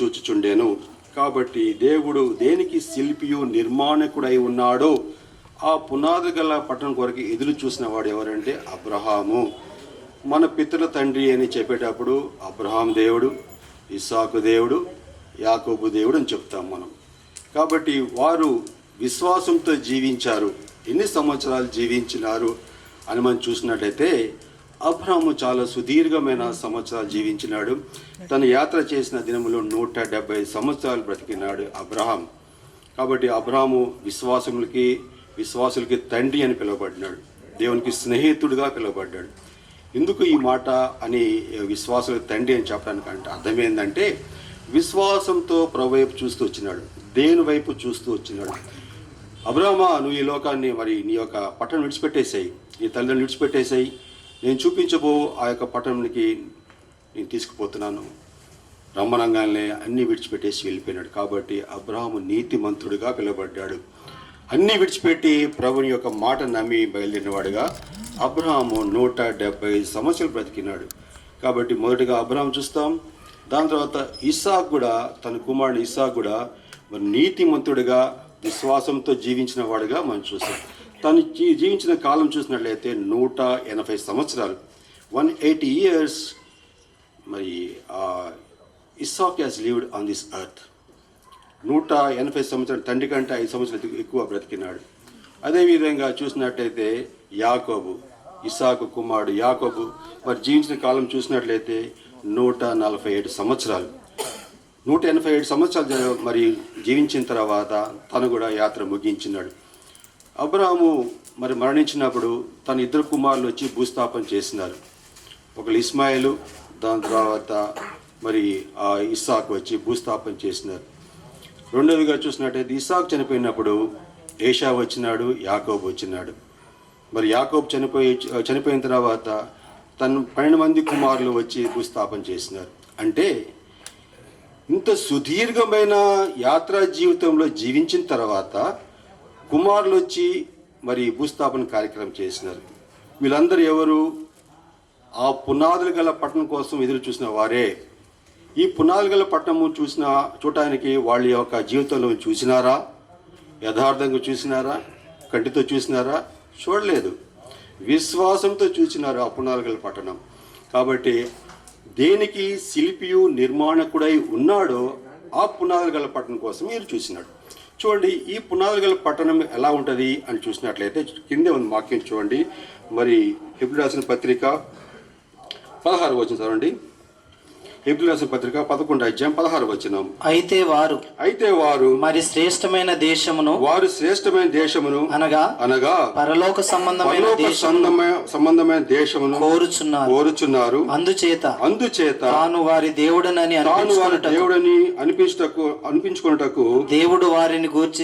చూచుచుండెను. కాబట్టి దేవుడు దేనికి శిల్పియు నిర్మాణకుడై ఉన్నాడో ఆ పునాదులు గల పట్టణం కొరకు ఎదురు చూసిన వాడు ఎవరంటే అబ్రహాము. మన పితరుల తండ్రి అని చెప్పేటప్పుడు అబ్రహాం దేవుడు, ఇస్సాకు దేవుడు, యాకోబు దేవుడు అని చెప్తాం మనం. కాబట్టి వారు విశ్వాసంతో జీవించారు. ఎన్ని సంవత్సరాలు జీవించినారు అని మనం చూసినట్లయితే అబ్రహాము చాలా సుదీర్ఘమైన సంవత్సరాలు జీవించినాడు. తను యాత్ర చేసిన దినములో 170 సంవత్సరాలు బ్రతికినాడు అబ్రహాం. కాబట్టి అబ్రహాము విశ్వాసులకి తండ్రి అని పిలువబడ్డాడు, దేవునికి స్నేహితుడిగా పిలువబడ్డాడు. ఎందుకు ఈ మాట అని విశ్వాసులకు తండ్రి అని చెప్పడానికి అంటే అర్థం ఏంటంటే విశ్వాసంతో ప్రభు వైపు చూస్తూ వచ్చినాడు, దేవుని వైపు చూస్తూ వచ్చినాడు. అబ్రామా, నువ్వు ఈ లోకాన్ని మరి నీ యొక్క పట్టణం విడిచిపెట్టేసాయి, నీ తల్లిదండ్రులు విడిచిపెట్టేసాయి, నేను చూపించబో ఆ యొక్క పట్టణానికి నేను తీసుకుపోతున్నాను. రమ్మనంగానే అన్నీ విడిచిపెట్టేసి వెళ్ళిపోయినాడు. కాబట్టి అబ్రాహాము నీతిమంతుడిగా పిలువబడ్డాడు. అన్నీ విడిచిపెట్టి ప్రభుని యొక్క మాట నమ్మి బయలుదేరినవాడుగా అబ్రాహాము 175 సంవత్సరాలు బ్రతికినాడు. కాబట్టి మొదటిగా అబ్రాహాం చూస్తాం. దాని తర్వాత ఇస్సాకు కూడా, తన కుమారుడు ఇస్సాకు కూడా మరి నీతిమంతుడిగా విశ్వాసంతో జీవించిన వాడుగా మనం చూస్తాం. తను జీవించిన కాలం చూసినట్లయితే 180 సంవత్సరాలు, 180 years మరి Isaac has lived on this earth. 180 సంవత్సరాలు, తండ్రి కంటే 5 సంవత్సరాలు ఎక్కువ బ్రతికినాడు. అదేవిధంగా చూసినట్లయితే యాకోబు, ఇస్సాకు కుమారుడు యాకోబు మరి జీవించిన కాలం చూసినట్లయితే 147 సంవత్సరాలు. 187 సంవత్సరాలు మరి జీవించిన తర్వాత తను కూడా యాత్ర ముగించినాడు. అబ్రాహాము మరి మరణించినప్పుడు తన 2 కుమారులు వచ్చి భూస్థాపన చేసినారు. ఒకరు ఇస్మాయిలు, దాని తర్వాత మరి ఇస్సాకు వచ్చి భూస్థాపన చేసినారు. రెండవదిగా చూసినట్టయితే ఇస్సాకు చనిపోయినప్పుడు ఏషావు వచ్చినాడు, యాకోబు వచ్చినాడు. మరి యాకోబు చనిపోయిన తర్వాత తను 12 మంది కుమారులు వచ్చి భూస్థాపన చేసినారు. అంటే ఇంత సుదీర్ఘమైన యాత్రా జీవితంలో జీవించిన తర్వాత కుమారులు వచ్చి మరి భూస్థాపన కార్యక్రమం చేసినారు. వీళ్ళందరూ ఎవరు? ఆ పునాదులు గల పట్టణం కోసం ఎదురు చూసిన వారే. ఈ పునాదులు గల పట్టణము చూడటానికి వాళ్ళ యొక్క జీవితంలో చూసినారా? యథార్థంగా చూసినారా? కంటితో చూసినారా? చూడలేదు. విశ్వాసంతో చూసినారు ఆ పునాదులు గల పట్టణం. కాబట్టి దేనికి శిల్పియు నిర్మాణకుడై ఉన్నాడో ఆ పునాదులు గల పట్టణం కోసం మీరు చూసినాడు. చూడండి, ఈ పునాదులు గల పట్టణం ఎలా ఉంటుంది అని చూసినట్లయితే కిందే ఉంది వాక్యం చూడండి. మరి హెబ్రీయులకు రాసిన పత్రిక 16 వచనం చదవండి. హెబ్రీయులకు రాసిన పత్రిక 11వ అధ్యాయం 16వ వచనం. అయితే వారు మరి శ్రేష్టమైన దేశమును అనగా పరలోక సంబంధమైన దేశమును కోరుచున్నారు. అందుచేత తాను వారి దేవుడని అనిపించుకున్నటకు దేవుడు వారిని గూర్చి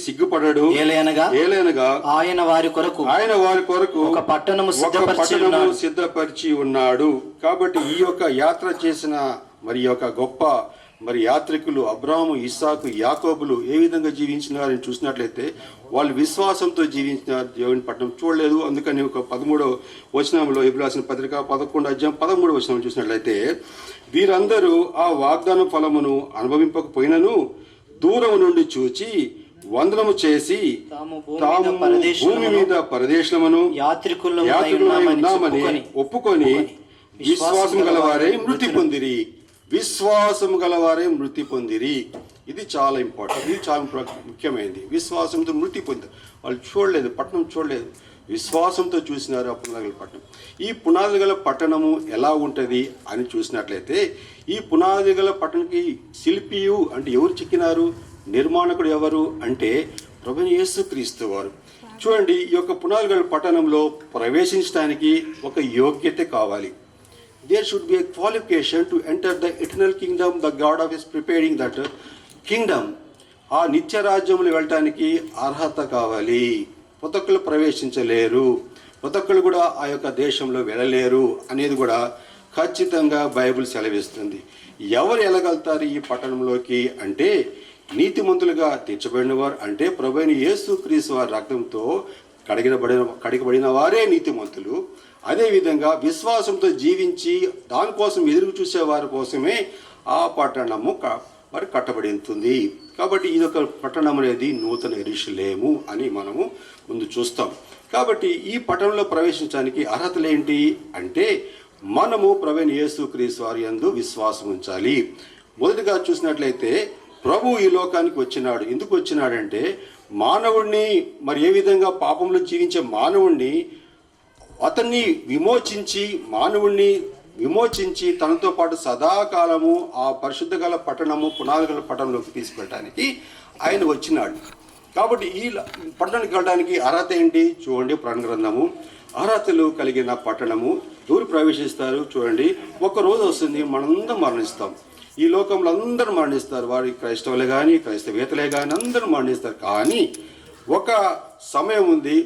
సిగ్గుపడడు. ఏలయనగా ఆయన వారి కొరకు ఒక పట్టణము సిద్ధపరిచి ఉన్నాడు. కాబట్టి ఈ యొక్క యాత్ర చేసిన మరి యొక్క గొప్ప మరి యాత్రికులు అబ్రాహాము, ఇస్సాకు, యాకోబులు ఏ విధంగా జీవించినారని చూసినట్లయితే వాళ్ళు విశ్వాసంతో జీవించినారు. దేవుని పట్టణం చూడలేదు. అందుకని ఒక 13వ వచనంలో హెబ్రీయులకు రాసిన పత్రిక 11వ అధ్యాయం 13వ వచనం చూసినట్లయితే వీరందరూ ఆ వాగ్దాన ఫలమును అనుభవింపకపోయినను దూరం నుండి చూచి వందనము చేసి తాము భూమి మీద పరదేశమును యాత్రికులమై ఉన్నామని ఒప్పుకొని విశ్వాసం గలవారే మృతి పొందిరి. ఇది చాలా ఇంపార్టెంట్, ఇది చాలా ముఖ్యమైనది. విశ్వాసంతో మృతి పొందారు. వాళ్ళు చూడలేదు, పట్టణం చూడలేదు, విశ్వాసంతో చూసినారు ఆ పునాదుల పట్టణం. ఈ పునాది గల పట్టణము ఎలా ఉంటుంది అని చూసినట్లయితే ఈ పునాది గల పట్టణానికి శిల్పియు అంటే ఎవరు చెక్కినారు? నిర్మాణకుడు ఎవరు అంటే ప్రభువైన యేసుక్రీస్తు వారు. చూడండి, ఈ యొక్క పునాది గల పట్టణంలో ప్రవేశించడానికి ఒక యోగ్యత కావాలి. There should be a qualification to enter the eternal kingdom. The God of is preparing that kingdom. ఆ నిత్య రాజ్యంలో వెళ్ళటానికి అర్హత కావాలి. ప్రతి ఒక్కరు ప్రవేశించలేరు, ప్రతి ఒక్కరు కూడా ఆ యొక్క దేశంలో వెళ్ళలేరు అనేది కూడా ఖచ్చితంగా బైబిల్ సెలవిస్తుంది. ఎవరు వెళ్ళగలుగుతారు ఈ పట్టణంలోకి అంటే నీతిమంతులుగా తీర్చబడిన వారు, అంటే ప్రభువైన యేసుక్రీస్తు వారి రక్తంతో కడిగబడిన వారే నీతిమంతులు. అదేవిధంగా విశ్వాసంతో జీవించి దానికోసం ఎదురు చూసే వారి కోసమే ఆ పట్టణము మరి కట్టబడి ఉంటుంది. కాబట్టి ఇది ఒక పట్టణం అనేది నూతన యెరూషలేము అని మనము ముందు చూస్తాం. కాబట్టి ఈ పట్టణంలో ప్రవేశించడానికి అర్హతలు ఏంటి అంటే మనము ప్రభువైన యేసుక్రీస్తు వారి యందు విశ్వాసం ఉంచాలి. మొదటిగా చూసినట్లయితే ప్రభు ఈ లోకానికి వచ్చినాడు. ఎందుకు వచ్చినాడంటే మానవుణ్ణి మరి ఏ విధంగా పాపంలో జీవించే మానవుణ్ణి అతన్ని విమోచించి తనతో పాటు సదాకాలము ఆ పరిశుద్ధ గల పట్టణము పునాది గల పట్టణంలోకి తీసుకెళ్ళడానికి ఆయన వచ్చినాడు. కాబట్టి ఈ పట్టణానికి వెళ్ళడానికి అర్హత ఏంటి చూడండి. పురాణ గ్రంథము అర్హతలు కలిగిన పట్టణము. దూరు ప్రవేశిస్తారు చూడండి. ఒక్క రోజు వస్తుంది, మనందరం మరణిస్తాం. ఈ లోకంలో అందరూ మరణిస్తారు, వారి క్రైస్తవులే కానీ క్రైస్తవేతలే కానీ అందరూ మరణిస్తారు. కానీ ఒక సమయం ఉంది,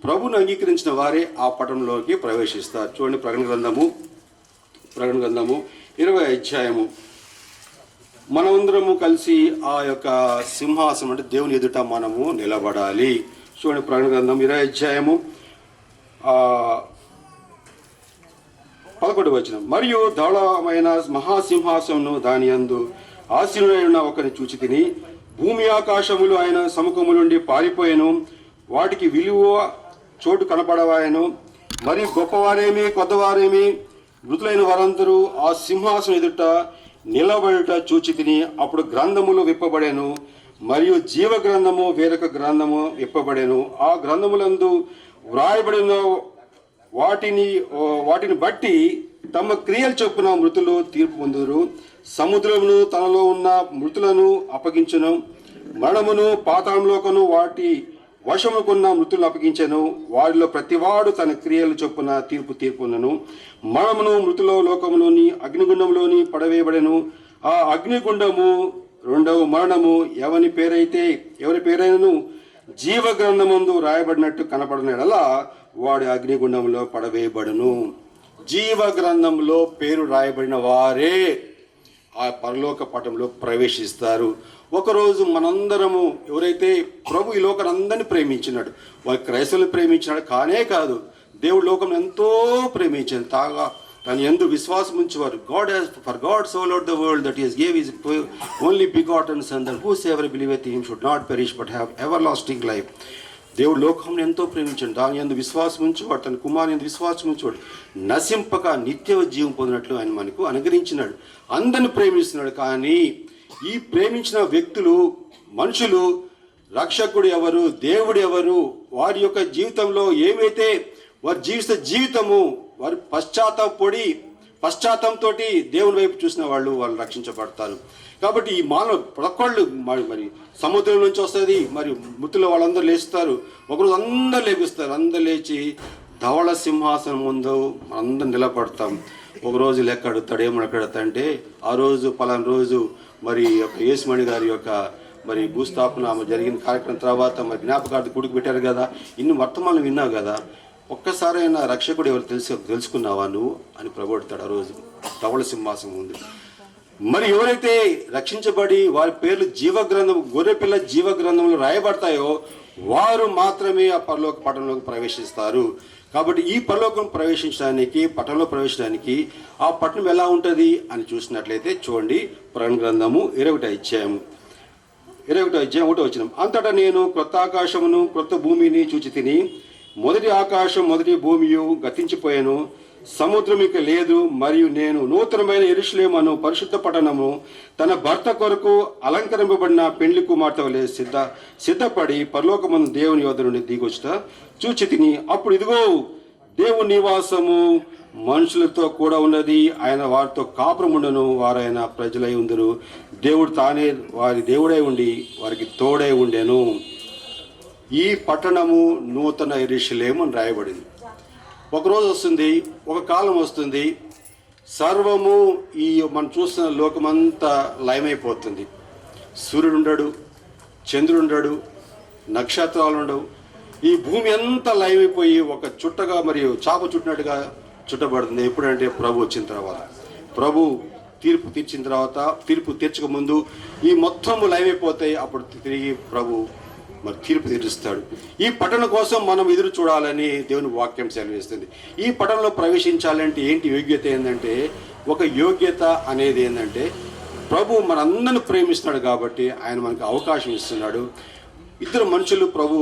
ప్రభుని అంగీకరించిన వారే ఆ పట్టణంలోకి ప్రవేశిస్తారు. చూడండి ప్రకటన గ్రంథము 20వ అధ్యాయము. మనమందరము కలిసి ఆ యొక్క సింహాసనం అంటే దేవుని ఎదుట మనము నిలబడాలి. చూడండి ప్రకటన గ్రంథం 20వ అధ్యాయము 11వ వచనం. మరియు ధవళమైన మహాసింహాసనము దాని యందు ఆసీనుడైన ఒకరిని చూచి తిని, భూమి ఆకాశములు ఆయన సముఖము నుండి పారిపోయాను, వాటికి విలువ చోటు కనపడవాయను. మరి గొప్పవారేమి కొత్తవారేమి మృతులైన వారందరూ ఆ సింహాసనం ఎదుట నిలబడుట చూచి తిని, అప్పుడు గ్రంథములు విప్పబడెను, మరియు జీవ గ్రంథము వేరొక గ్రంథము విప్పబడెను. ఆ గ్రంథములందు వ్రాయబడిన వాటిని బట్టి తమ క్రియలు చొప్పున మృతులు తీర్పు పొందుదురు. సముద్రమును తనలో ఉన్న మృతులను అప్పగించును, మరణమును పాతాళంలోకను వాటి వశముకున్న మృతులను అప్పగించెను. వారిలో ప్రతివాడు తన క్రియలు చొప్పున తీర్పునను. మరణమును మృతుల లోకములోని అగ్నిగుండంలోని పడవేయబడెను. ఆ అగ్నిగుండము రెండవ మరణము ఎవరి పేరైనను జీవ గ్రంథమందు రాయబడినట్టు కనపడినలా వాడు అగ్నిగుండంలో పడవేయబడును. జీవ గ్రంథంలో పేరు రాయబడిన వారే ఆ పరలోక పటంలో ప్రవేశిస్తారు. ఒకరోజు మనందరము ఎవరైతే ప్రభు ఈ లోకాన్ని అందరినీ ప్రేమించినాడు, వారి క్రైస్తవులు ప్రేమించినాడు కానే కాదు, దేవుడు లోకం ఎంతో ప్రేమించాడు. తను ఎందు విశ్వాసం ఉంచేవారు. For God so loved the world that he has gave his only begotten son, that whosoever believeth in him should not perish but have everlasting life. దేవుడు లోకంని ఎంతో ప్రేమించాడు, దాని ఎందు విశ్వాసం ఉంచేవాడు, తన కుమారుని ఎందు విశ్వాసం ఉంచేవాడు నశింపక నిత్య జీవం పొందినట్లు ఆయన మనకు అనుగ్రహించినాడు. అందరిని ప్రేమిస్తున్నాడు. కానీ ఈ ప్రేమించిన వ్యక్తులు, మనుషులు, రక్షకుడు ఎవరు, దేవుడు ఎవరు, వారి యొక్క జీవితంలో ఏమైతే వారు జీవిస్తే జీవితము వారు పశ్చాత్తాపంతో దేవుని వైపు చూసిన వాళ్ళు రక్షించబడతారు. కాబట్టి ఈ మానవ ప్రొక్కళ్ళు మరి సముద్రం నుంచి వస్తుంది, మరి మృతులు వాళ్ళందరూ లేస్తారు. ఒకరోజు అందరు లేపిస్తారు, అందరు లేచి ధవళ సింహాసనం ముందు అందరు నిలబడతాం. ఒకరోజు లెక్క అడుగుతాడు, ఏమని అడుగుతా అంటే, ఆ రోజు పలానా రోజు మరి యేసుమణి గారి యొక్క మరి భూస్థాపన జరిగిన కార్యక్రమం తర్వాత మరి జ్ఞాపకార్థ గుడికి పెట్టారు కదా, ఇన్ని వర్తమానం విన్నావు కదా, ఒక్కసారైనా రక్షకుడు ఎవరు తెలుసుకున్నావా నువ్వు అని ప్రభుడుతాడు. ఆ రోజు ధవళ సింహాసనం ఉంది. మరి ఎవరైతే రక్షించబడి వారి పేర్లు జీవగ్రంథం గొర్రెపిల్ల జీవగ్రంథంలో రాయబడతాయో వారు మాత్రమే ఆ పరలోక పట్టణంలోకి ప్రవేశిస్తారు. కాబట్టి ఈ పరలోకం ప్రవేశించడానికి, పట్టణంలో ప్రవేశించడానికి ఆ పట్టణం ఎలా ఉంటుంది అని చూసినట్లయితే చూడండి ప్రకటన గ్రంథము 21వ అధ్యాయం 1వ వచనం. అంతటా నేను క్రొత్త ఆకాశమును క్రొత్త భూమిని చూచి తిని, మొదటి ఆకాశం మొదటి భూమియు గతించిపోయాను, సముద్రం ఇక లేదు. మరియు నేను నూతనమైన యెరూషలేము అను పరిశుద్ధ పట్టణము తన భర్త కొరకు అలంకరింపబడిన పెండ్లి కుమార్తె వలె సిద్ధపడి పరలోకమందు దేవుని యొద్ద నుండి దిగొచ్చుట చూచి తిని, అప్పుడు ఇదిగో దేవుని నివాసము మనుషులతో కూడా ఉన్నది, ఆయన వారితో కాపురముండను, వారైన ప్రజలై ఉందరు, దేవుడు తానే వారి దేవుడై ఉండి వారికి తోడై ఉండెను. ఈ పట్టణము నూతన యెరూషలేము అని రాయబడింది. ఒకరోజు వస్తుంది, ఒక కాలం వస్తుంది, సర్వము ఈ మనం చూస్తున్న లోకమంతా లయమైపోతుంది. సూర్యుడు ఉండడు, చంద్రుడు ఉండడు, నక్షత్రాలు ఉండవు. ఈ భూమి అంతా లయమైపోయి ఒక చుట్టగా మరియు చాప చుట్టినట్టుగా చుట్టబడుతుంది. ఎప్పుడంటే ప్రభు వచ్చిన తర్వాత, ప్రభు తీర్పు తీర్చిన తర్వాత, తీర్పు తీర్చక ముందు ఈ మొత్తము లయమైపోతాయి. అప్పుడు తిరిగి ప్రభు మరి తీర్పు తీరుస్తాడు. ఈ పట్టణం కోసం మనం ఎదురు చూడాలని దేవుని వాక్యం సెలవిస్తుంది. ఈ పట్టణంలో ప్రవేశించాలంటే ఏంటి యోగ్యత ఏంటంటే, ఒక యోగ్యత అనేది ఏంటంటే ప్రభు మనందరిని ప్రేమిస్తున్నాడు కాబట్టి ఆయన మనకు అవకాశం ఇస్తున్నాడు. ఇద్దరు మనుషులు ప్రభు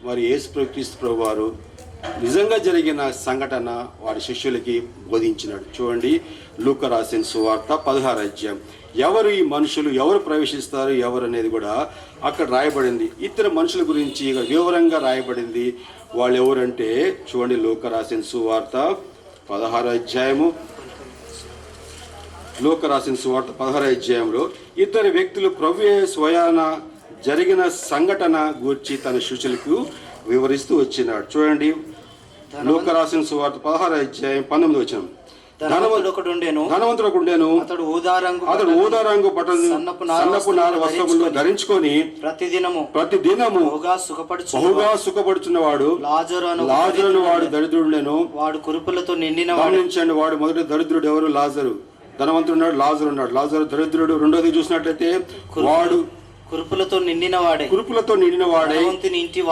మరి యేసుక్రీస్తు ప్రభు వారు నిజంగా జరిగిన సంఘటన వారి శిష్యులకి బోధించినాడు. చూడండి లూకా రాసిన సువార్త 16వ అధ్యాయం. ఎవరు ఈ మనుషులు, ఎవరు ప్రవేశిస్తారు ఎవరు అనేది కూడా అక్కడ రాయబడింది. ఇద్దరు మనుషుల గురించి వివరంగా రాయబడింది. వాళ్ళు ఎవరంటే చూడండి లూకా రాసిన సువార్త 16వ అధ్యాయము. లూకా రాసిన సువార్త 16వ అధ్యాయంలో ఇద్దరు వ్యక్తులు ప్రభువే స్వయాన జరిగిన సంఘటన గూర్చి తన శిష్యులకు వివరిస్తూ వచ్చినాడు. చూడండి లూకా రాసిన సువార్త 16వ అధ్యాయం 19వ వచనం. ధనవంతుడు ఒకడుండెను. ధనవంతుడు ఒకడుండెను. అతడు ఊదారంగు బట్టలు సన్నపు నార వస్త్రములు ధరించుకొని ప్రతిదినము బహుగా సుఖపడుచున్నవాడు లాజరును వాడు దరిద్రుడుండెను. వాడు కురుపులతో నిండిన గమనించండి, వాడు మొదటి దరిద్రుడు ఎవరు? లాజరు. ధనవంతుడు ఉన్నాడు, లాజరు ఉన్నాడు. లాజరు దరిద్రుడు. రెండోది చూసినట్లయితే వాడు కురుపులతో నిండిన వాడే ధనవంతుని ఇంటిని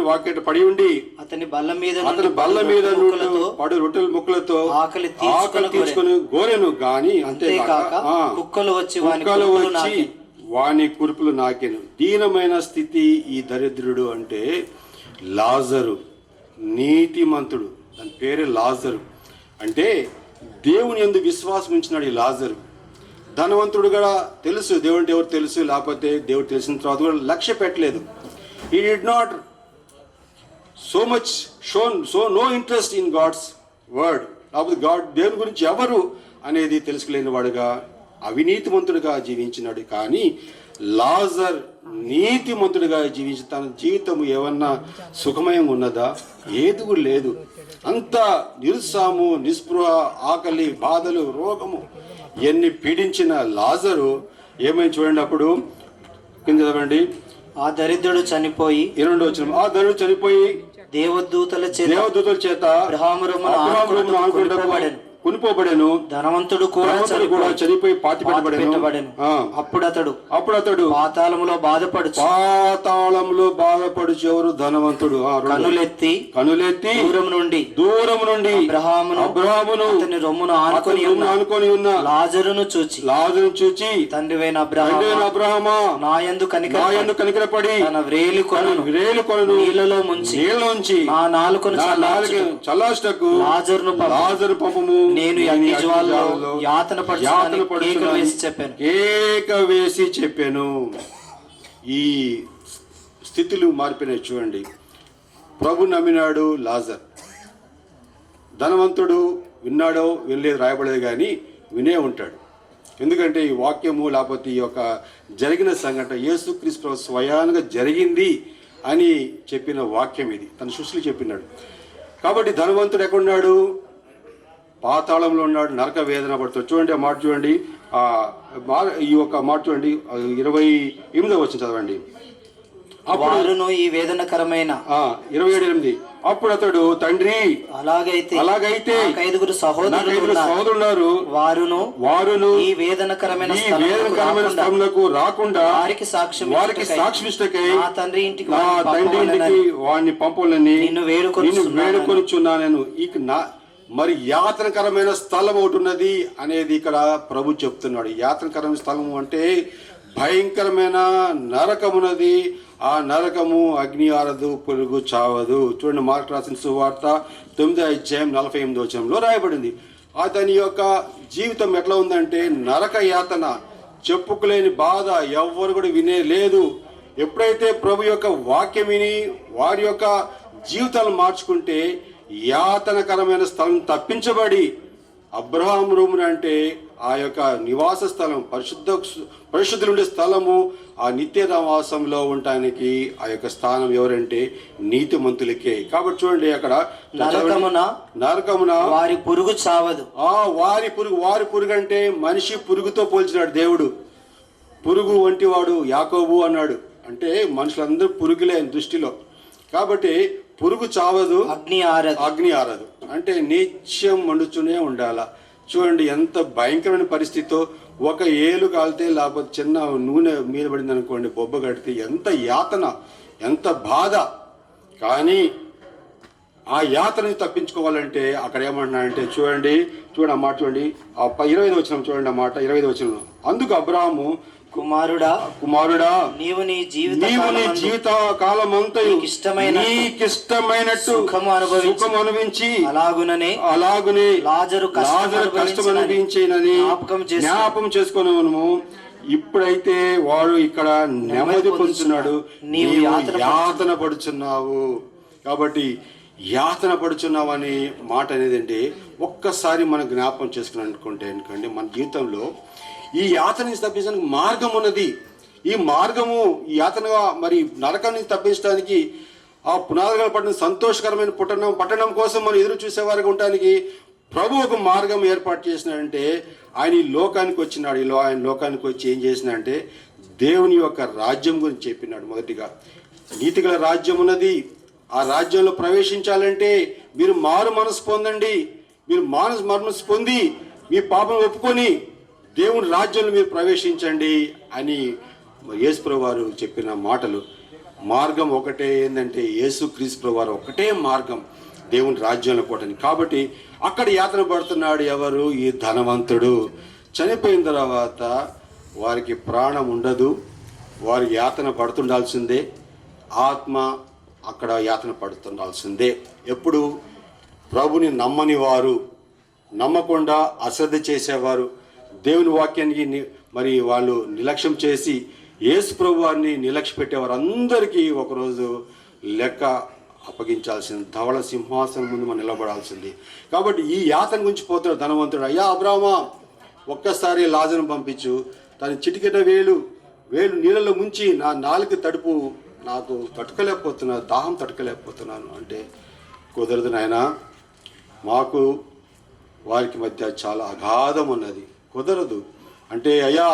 వాకిట పడి ఉండి అతని బల్ల మీద పడు రొట్టెల ముక్కలతో ఆకలి తీసుకొని గోరెను గాని అంతేకాక కుక్కలు వచ్చి వాని కురుపులు నాకెను. దీనమైన స్థితి ఈ దరిద్రుడు. అంటే లాజరు నీతిమంతుడు, దాని పేరే లాజరు. అంటే దేవుని యందు విశ్వాసం ఉంచినాడు ఈ లాజరు. ధనవంతుడు కూడా తెలుసు దేవుడు ఎవరు తెలుసు, లేకపోతే దేవుడు తెలిసిన తర్వాత కూడా లక్ష్య పెట్టలేదు. He did not no interest in God's word, లేకపోతే దేవుని గురించి ఎవరు అనేది తెలుసుకోలేని వాడుగా అవినీతిమంతుడిగా జీవించినాడు. కానీ లాజర్ నీతిమంతుడిగా జీవించి తన జీవితం ఏమన్నా సుఖమయంగా ఉన్నదా? ఏది లేదు. అంత నిరుత్సాహము, నిస్పృహ, ఆకలి, బాధలు, రోగము ఎన్ని పీడించిన లాజరు ఏమైంది చూడండి. అప్పుడు కింద చదవండి. ఆ దరిద్రుడు చనిపోయి దేవదూతల చేత కొనిపోబడెను. ధనవంతుడు కూడా చనిపోయి పాతి పెట్టబడెను. అప్పుడు అతడు పాతాళంలో బాధపడుచు ఎవరు? ధనవంతుడు. కనులెత్తి దూరం నుండి అబ్రహామును రొమ్మును ఆనుకొని ఉన్న లాజరును చూచి తండ్రివైన అబ్రహామా నా యందు కనికరపడి తన వ్రేలి కొనను నీళ్ళలో ముంచి నా నాలుకను చల్లార్చుటకు లాజరు పంపము. నేను అగ్ని జ్వాలలో యాతన కేక వేసి చెప్పాను. ఈ స్థితులు మారిపోయినాయి చూడండి. ప్రభు నమ్మినాడు లాజర్. ధనవంతుడు విన్నాడో వినలేదు రాయబడలేదు, కానీ వినే ఉంటాడు. ఎందుకంటే ఈ వాక్యము లేకపోతే ఈ యొక్క జరిగిన సంఘటన యేసుక్రీస్తు స్వయానంగా జరిగింది అని చెప్పిన వాక్యం ఇది. తన సృష్టిలో చెప్పినాడు. కాబట్టి ధనవంతుడు ఎక్కడున్నాడు? పాతాళంలో ఉన్నాడు, నరక వేదన పడుతుంది. చూడండి ఆ మాట చూడండి, ఈ యొక్క మాట చూడండి, 28వ వచనం చదవండి. అప్పుడు ఈ వేదనకరమైన 27:8 అప్పుడు అతడు తండ్రి అలాగైతే 5 సహోదరులు వారును ఈ వేదనకరమైన స్థలములకు రాకుండా వారికి సాక్షిష్టకై నా తండ్రి ఇంటికి వారిని పంపాలని నిన్ను వేడుకొనిచున్నాను. మరి యాతనకరమైన స్థలం ఒకటి ఉన్నది అనేది ఇక్కడ ప్రభు చెప్తున్నాడు. యాతనకరమైన స్థలము అంటే భయంకరమైన నరకమున్నది. ఆ నరకము అగ్ని ఆరదు, పురుగు చావదు. చూడండి, మార్కు రాసిన సువార్త 9:48 రాయబడింది. అతని యొక్క జీవితం ఎట్లా ఉందంటే నరక యాతన, చెప్పుకోలేని బాధ, ఎవ్వరు కూడా వినే లేదు. ఎప్పుడైతే ప్రభు యొక్క వాక్యం విని వారి యొక్క జీవితాలు మార్చుకుంటే యాతనకరమైన స్థలం తప్పించబడి అబ్రహాం రూమును అంటే ఆ యొక్క నివాస స్థలం, పరిశుద్ధులుండే స్థలము, ఆ నిత్య నివాసంలో ఉండటానికి ఆ యొక్క స్థానం ఎవరంటే నీతిమంతులకే. కాబట్టి చూడండి అక్కడ నరకమున వారి పురుగు చావదు. వారి పురుగు అంటే మనిషి పురుగుతో పోల్చినాడు దేవుడు. పురుగు వంటి వాడు యాకోబు అన్నాడు. అంటే మనుషులందరూ పురుగులే దృష్టిలో. కాబట్టి పురుగు చావదు, అగ్ని ఆరదు. అంటే నిత్యం మండుతూనే ఉండాల. చూడండి ఎంత భయంకరమైన పరిస్థితితో. ఒక ఏలు కాలితే లేకపోతే చిన్న నూనె మీద పడింది అనుకోండి, బొబ్బ కడితే ఎంత యాతన, ఎంత బాధ. కానీ ఆ యాతనని తప్పించుకోవాలంటే అక్కడ ఏమంటున్నాడంటే చూడండి ఆ మాట చూడండి, 25వ వచనం చూడండి ఆ మాట 25వ వచనం. అందుకు అబ్రాహాము కుమారుడా నీవు నీ జీవిత కాలమంతా నీకిష్టమైనట్టు సుఖం అనుభవించి అలాగునే లాజరు కష్టం అనుభవించేనని జ్ఞాపకం చేసుకున్నాము. ఇప్పుడైతే వాడు ఇక్కడ నెమ్మది పొందుతున్నాడు, నీవు యాతన పడుచున్నావు. కాబట్టి యాతన పడుచున్నావు అనే మాట అనేది అంటే ఒక్కసారి మనం జ్ఞాపకం చేసుకుని అనుకుంటే మన జీవితంలో ఈ యాతన నుంచి తప్పించడానికి మార్గం ఉన్నది. ఈ మార్గము ఈ యాతనగా మరి నరకం నుంచి తప్పించడానికి ఆ పునాదుగా పడిన సంతోషకరమైన పట్టణం కోసం మనం ఎదురు చూసేవారికి ఉండటానికి ప్రభు ఒక మార్గం ఏర్పాటు చేసినాడంటే ఆయన ఈ లోకానికి వచ్చినాడు. ఆయన లోకానికి వచ్చి ఏం చేసినాడంటే దేవుని యొక్క రాజ్యం గురించి చెప్పినాడు. మొదటిగా నీతిగల రాజ్యం ఉన్నది, ఆ రాజ్యంలో ప్రవేశించాలంటే మీరు మారు మనసు పొందండి, మీరు మనసు పొంది మీ పాపం ఒప్పుకొని దేవుని రాజ్యంలో మీరు ప్రవేశించండి అని యేసుప్రభు వారు చెప్పిన మాటలు. మార్గం ఒకటే, ఏంటంటే యేసుక్రీస్తు వారు ఒకటే మార్గం దేవుని రాజ్యంలో పోవటానికి. కాబట్టి అక్కడ యాతన పడుతున్నాడు ఎవరు? ఈ ధనవంతుడు. చనిపోయిన తర్వాత వారికి ప్రాణం ఉండదు, వారు యాతన పడుతుండాల్సిందే, ఆత్మ అక్కడ యాతన పడుతుండాల్సిందే. ఎప్పుడు? ప్రభుని నమ్మని వారు, నమ్మకుండా అశ్రద్ధ చేసేవారు, దేవుని వాక్యానికి మరి వాళ్ళు నిర్లక్ష్యం చేసి యేసు ప్రభు వారిని నిర్లక్ష్య పెట్టేవారు అందరికీ ఒకరోజు లెక్క అప్పగించాల్సింది, ధవళ సింహాసనం ముందు మనం నిలబడాల్సింది. కాబట్టి ఈ యాతన గురించి పోతాడు ధనవంతుడు. అయ్యా అబ్రామా, ఒక్కసారి లాజరును పంపించు, తన చిటికెట వేలు నీళ్ళలో ముంచి నా నాలుక తడుపు, నాకు తట్టుకోలేకపోతున్నాను, దాహం తట్టుకోలేకపోతున్నాను అంటే, కుదరదు నాయనా, మాకు వారికి మధ్య చాలా అగాధం ఉన్నది, కుదరదు అంటే. అయ్యా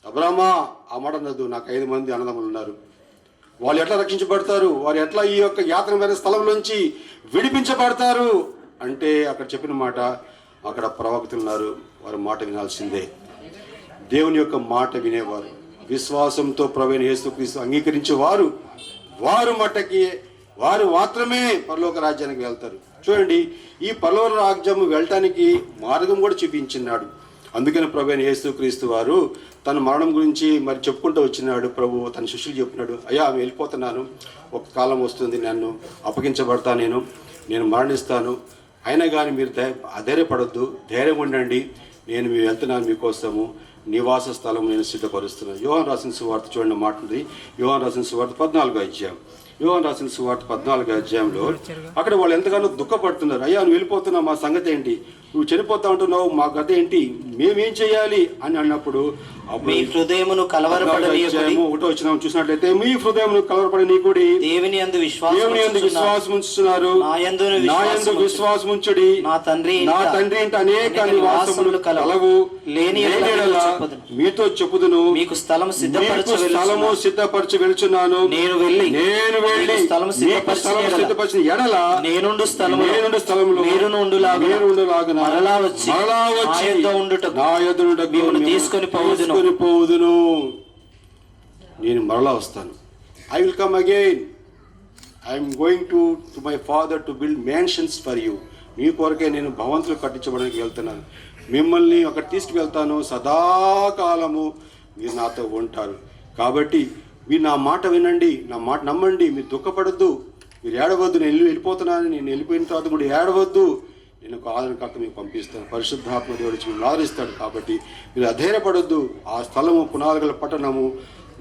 అబ్రామా, ఆ మాట అన్నదు, నాకు 5 మంది అన్నదమ్ములు ఉన్నారు, వాళ్ళు ఎట్లా రక్షించబడతారు, వారు ఎట్లా ఈ యొక్క యాతనమైన స్థలంలోంచి విడిపించబడతారు అంటే, అక్కడ చెప్పిన మాట, అక్కడ ప్రవక్తలు ఉన్నారు, వారి మాట వినాల్సిందే. దేవుని యొక్క మాట వినేవారు, విశ్వాసంతో ప్రభువైన యేసుక్రీస్తు అంగీకరించే వారు మట్టకి వారు మాత్రమే పరలోక రాజ్యానికి వెళ్తారు. చూడండి, ఈ పరలోక రాజ్యం వెళ్ళటానికి మార్గం కూడా చూపించినాడు. అందుకని ప్రభువైన యేసుక్రీస్తు వారు తన మరణం గురించి మరి చెప్పుకుంటూ వచ్చినాడు. ప్రభు తన శిష్యులు చెప్పినాడు, అయ్యా నేను వెళ్ళిపోతున్నాను, ఒక కాలం వస్తుంది, నన్ను అప్పగించబడతా, నేను మరణిస్తాను, అయినా కానీ మీరు అధైర్యపడొద్దు, ధైర్యం ఉండండి, నేను వెళ్తున్నాను, మీకోసము నివాస స్థలం నేను సిద్ధపరుస్తున్నాను. యోహాను రాసిన సువార్త చూడండి మాట ఉంది. యోహాను రాసిన సువార్త 14వ అధ్యాయం. యోహాను రాసిన సువార్త 14వ అధ్యాయంలో అక్కడ వాళ్ళు ఎంతగానో దుఃఖపడుతున్నారు. అయ్యా నువ్వు వెళ్ళిపోతున్నావు, మా సంగతి ఏంటి, నువ్వు చనిపోతా ఉంటున్నావు, మా గత ఏంటి, మేమేం చేయాలి అని అన్నప్పుడు, మీ హృదయమును కలవరపడనీయకుడి, ఒకటో వచ్చిన చూసినట్లయితే, మీ హృదయమును కలవరపడనీయకుడి, దేవుని యందు విశ్వాసం ఉంచుతున్నారు, నా యందు విశ్వాసం ఉంచుడి, నా తండ్రి అంటే అనేక నివాసములు కలవు, లేని మీతో చెప్పుదును, మీకు స్థలము సిద్ధపరచ వెళ్తున్నాను, నేను వెళ్ళి స్థలము సిద్ధపరిచిన ఎడల నేనుండు స్థలములో మీరునుండులాగున మరలా వచ్చి నా యొద్ద తీసుకొని పోవుదును. నేను మరలా వస్తాను. I will come again. I'm going to my father to build mansions for you. మీ కొరకే నేను భవంతులు కట్టించడానికి వెళ్తున్నాను, మిమ్మల్ని అక్కడ తీసుకువెళ్తాను, సదాకాలము మీరు నాతో ఉంటారు. కాబట్టి మీరు నా మాట వినండి, నా మాట నమ్మండి, మీరు దుఃఖపడద్దు, మీరు ఏడవద్దు. నేను వెళ్ళిపోతున్నాను, నేను వెళ్ళిపోయిన తర్వాత కూడా ఏడవద్దు, నేను ఒక ఆదరణకర్త మీకు పంపిస్తాను, పరిశుద్ధాత్మ దేవుడు మిమ్మల్ని ఆదరిస్తాడు. కాబట్టి మీరు అధైర్యపడొద్దు. ఆ స్థలము పునాదుగల పట్టణము,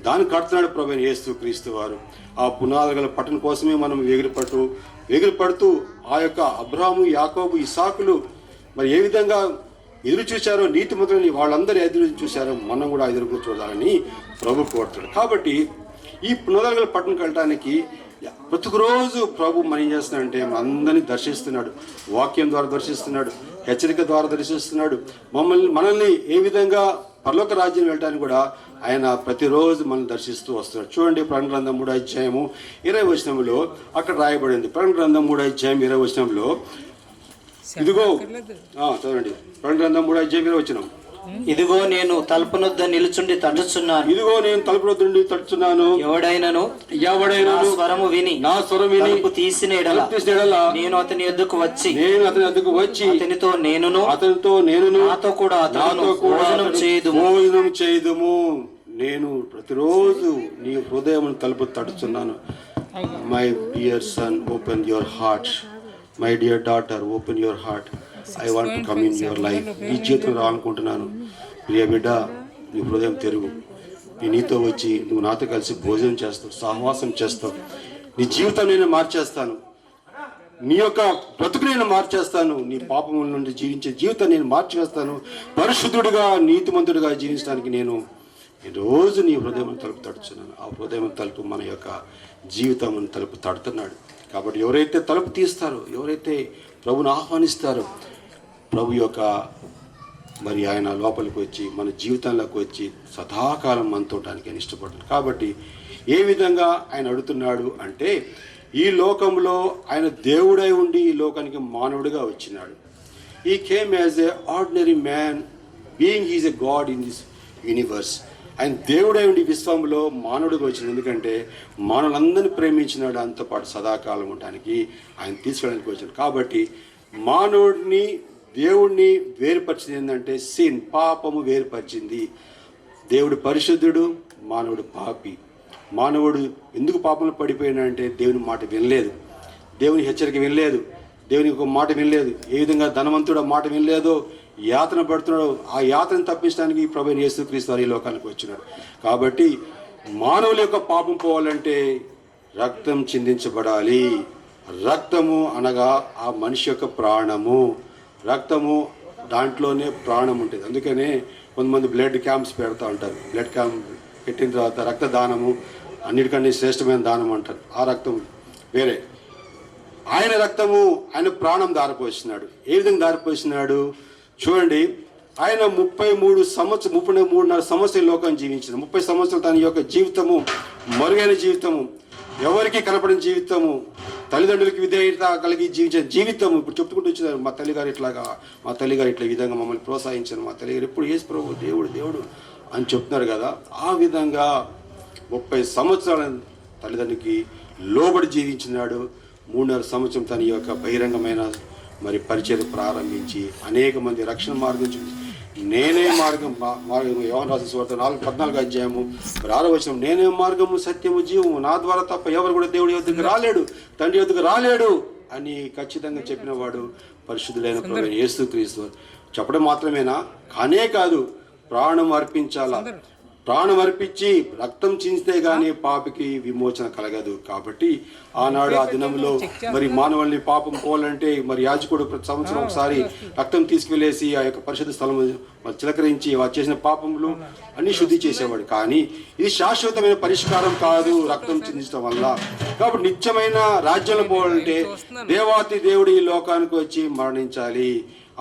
దాన్ని కడుతున్నాడు ప్రభువైన యేసుక్రీస్తు వారు. ఆ పునాదుగల పట్టణం కోసమే మనం ఎగిరిపడుతూ ఆ యొక్క అబ్రాహాము, యాకోబు, ఇసాకులు మరి ఏ విధంగా ఎదురు చూశారో, నీతిమంతులని వాళ్ళందరూ ఎదురు చూశారో, మనం కూడా ఎదురు చూడాలని ప్రభు కోరుతాడు. కాబట్టి ఈ పునాదుగల పట్టణంకి వెళ్ళటానికి ప్రతిరోజు ప్రభు మనం ఏం చేస్తున్నాడంటే అందరినీ దర్శిస్తున్నాడు, వాక్యం ద్వారా దర్శిస్తున్నాడు, హెచ్చరిక ద్వారా దర్శిస్తున్నాడు. మనల్ని ఏ విధంగా పరలోక రాజ్యం వెళ్ళడానికి కూడా ఆయన ప్రతిరోజు మనం దర్శిస్తూ వస్తున్నాడు. చూడండి, ప్రకటన గ్రంథం 3వ అధ్యాయము 20వ వచనంలో అక్కడ రాయబడింది. ప్రకటన గ్రంథం 3వ అధ్యాయం 20వ వచనంలో, ఇదిగో చదవండి, ప్రకటన గ్రంథం 3వ అధ్యాయం 20వ వచనం. ఇదిగో నేను తలుపునొద్ద నిలుచుండి తట్టుచున్నాను, ఇదిగో నేను తలుపునొద్ద నుండి తట్టుచున్నాను, ఎవడైనను స్వరము విని నా స్వరం విని తలుపు తీసిన ఎడల నేను అతని యొద్దకు వచ్చి అతనితో నేనును నాతో కూడా భోజనం చేయుదుము. నేను ప్రతిరోజు నీ హృదయం తలుపు తట్టుచున్నాను. My dear son, open your heart. My dear daughter, open your heart. I want to come in your life. నీ జీవితం రావాలనుకుంటున్నాను. ప్రియ బిడ్డ, నీ హృదయం తెరుగు. నీతో వచ్చి నువ్వు నాతో కలిసి భోజనం చేస్తావు, సహవాసం చేస్తావు. నీ జీవితం నేను మార్చేస్తాను, నీ యొక్క బ్రతుకు నేను మార్చేస్తాను, నీ పాపముల నుండి జీవించే జీవితాన్ని నేను మార్చేస్తాను. పరిశుద్ధుడిగా, నీతిమంతుడిగా జీవించడానికి నేను రోజు నీ హృదయం తలుపు తడుచున్నాను. ఆ హృదయం తలుపు మన యొక్క జీవితం తలుపు తడుతున్నాడు. కాబట్టి ఎవరైతే తలుపు తీస్తారో, ఎవరైతే ప్రభుని ఆహ్వానిస్తారో, ప్రభు యొక్క మరి ఆయన లోపలికి వచ్చి మన జీవితంలోకి వచ్చి సదాకాలం మనతో ఉండడానికి ఆయన ఇష్టపడ్డాడు. కాబట్టి ఏ విధంగా ఆయన అడుగుతున్నాడు అంటే, ఈ లోకంలో ఆయన దేవుడై ఉండి ఈ లోకానికి మానవుడిగా వచ్చినాడు. ఈ came as a ordinary man being is a God in this universe. ఆయన దేవుడై ఉండి విశ్వంలో మానవుడిగా వచ్చినాడు. ఎందుకంటే మానవులందరినీ ప్రేమించినాడు, అంతో పాటు సదాకాలం ఉండడానికి ఆయన తీసుకెళ్ళడానికి వచ్చాడు. కాబట్టి మానవుడిని దేవుడిని వేరుపరిచింది ఏంటంటే సిన్, పాపము వేరుపరిచింది. దేవుడు పరిశుద్ధుడు, మానవుడు పాపి. మానవుడు ఎందుకు పాపంలో పడిపోయినాడంటే దేవుని మాట వినలేదు, దేవుని హెచ్చరిక వినలేదు, దేవుని ఒక మాట వినలేదు. ఏ విధంగా ధనవంతుడు ఆ మాట వినలేదో యాతన పడుతున్నాడు, ఆ యాతను తప్పించడానికి ప్రభువైన యేసుక్రీస్తు వారు ఈ లోకానికి వచ్చినాడు. కాబట్టి మానవుల యొక్క పాపం పోవాలంటే రక్తం చిందించబడాలి. రక్తము అనగా ఆ మనిషి యొక్క ప్రాణము. రక్తము దాంట్లోనే ప్రాణం ఉంటుంది. అందుకనే కొంతమంది బ్లడ్ క్యాంప్స్ పెడతా ఉంటారు. బ్లడ్ క్యాంప్ పెట్టిన తర్వాత రక్తదానము అన్నిటికన్నా శ్రేష్టమైన దానం అంటారు. ఆ రక్తం వేరే. ఆయన రక్తము, ఆయన ప్రాణం దారిపోసినాడు. ఏ విధంగా దారిపోసినాడు చూడండి. ఆయన 33.5 సంవత్సరాల లోకం జీవించిన 30 సంవత్సరాలు తన యొక్క జీవితము మరుగైన జీవితము, ఎవరికి కనపడిన జీవితము, తల్లిదండ్రులకి విధేయత కలిగి జీవించిన జీవితం. ఇప్పుడు చెప్పుకుంటూ వచ్చినారు, మా తల్లిగారు ఇట్లా ఈ విధంగా మమ్మల్ని ప్రోత్సహించారు, మా తల్లిగారు ఎప్పుడు యేసు ప్రభు దేవుడు అని చెప్తున్నారు కదా. ఆ విధంగా 30 సంవత్సరాల తల్లిదండ్రులకి లోబడి జీవించినాడు. 3.5 సంవత్సరం తన యొక్క బహిరంగమైన మరి పరిచయం ప్రారంభించి అనేక మంది రక్షణ మార్గం చూపించి, నేనే మార్గం యోహాను రాసిన సువార్త 4:14 అధ్యాయము 6వ వచనం, నేనే మార్గము సత్యము జీవము, నా ద్వారా తప్ప ఎవరు కూడా దేవుడి యొద్దకు రాలేడు, తండ్రి యొద్దకు రాలేడు అని ఖచ్చితంగా చెప్పిన వాడు పరిశుద్ధుడైన ప్రభువైన యేసుక్రీస్తు. చెప్పడం మాత్రమేనా? కానే కాదు, ప్రాణం అర్పించాలా. ప్రాణం అర్పించి రక్తం చించితే గానీ పాపికి విమోచన కలగదు. కాబట్టి ఆనాడు ఆ దినంలో మరి మానవుల్ని పాపం పోవాలంటే మరి యాజకుడు ప్రతి సంవత్సరం ఒకసారి రక్తం తీసుకువెళ్ళేసి ఆ యొక్క పరిశుద్ధ స్థలం చిలకరించి వారు చేసిన పాపములు అన్ని శుద్ధి చేసేవాడు. కానీ ఇది శాశ్వతమైన పరిష్కారం కాదు రక్తం చిందించడం వల్ల. కాబట్టి నిత్యమైన రాజ్యంలో పోవాలంటే దేవాతి దేవుడు ఈ లోకానికి వచ్చి మరణించాలి.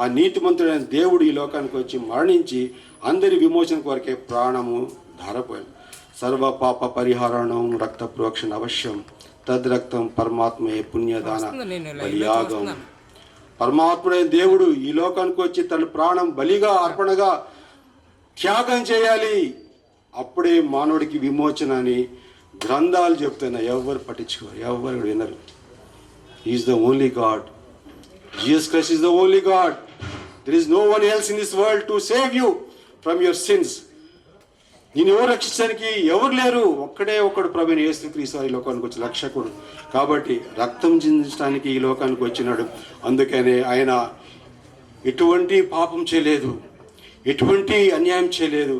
ఆ నీతిమంతుడైన దేవుడు ఈ లోకానికి వచ్చి మరణించి అందరి విమోచన కొరకే ప్రాణము ధారపోయాడు. సర్వ పాప పరిహారణం రక్త ప్రోక్షణ అవశ్యం, తద్రక్తం పరమాత్మయే పుణ్యదాన బలియాగం. పరమాత్ముడైన దేవుడు ఈ లోకానికి వచ్చి తన ప్రాణం బలిగా అర్పణగా త్యాగం చేయాలి. అప్పుడే మానవుడికి విమోచన అని గ్రంథాలు చెప్తున్నా. ఎవరు పట్టించుకోరు, ఎవరు వినరు. Is the only God. Jesus Christ is the only God. There is no one else in this world to save you from your sins. నేను ఎవరు రక్షించడానికి ఎవరు లేరు, ఒక్కడే ఒక్కడు ప్రభువైన యేసుక్రీస్తు ఈ లోకానికి వచ్చి రక్షకుడు. కాబట్టి రక్తం చిందించడానికి ఈ లోకానికి వచ్చినాడు. అందుకనే ఆయన ఎటువంటి పాపం చేయలేదు, ఎటువంటి అన్యాయం చేయలేదు,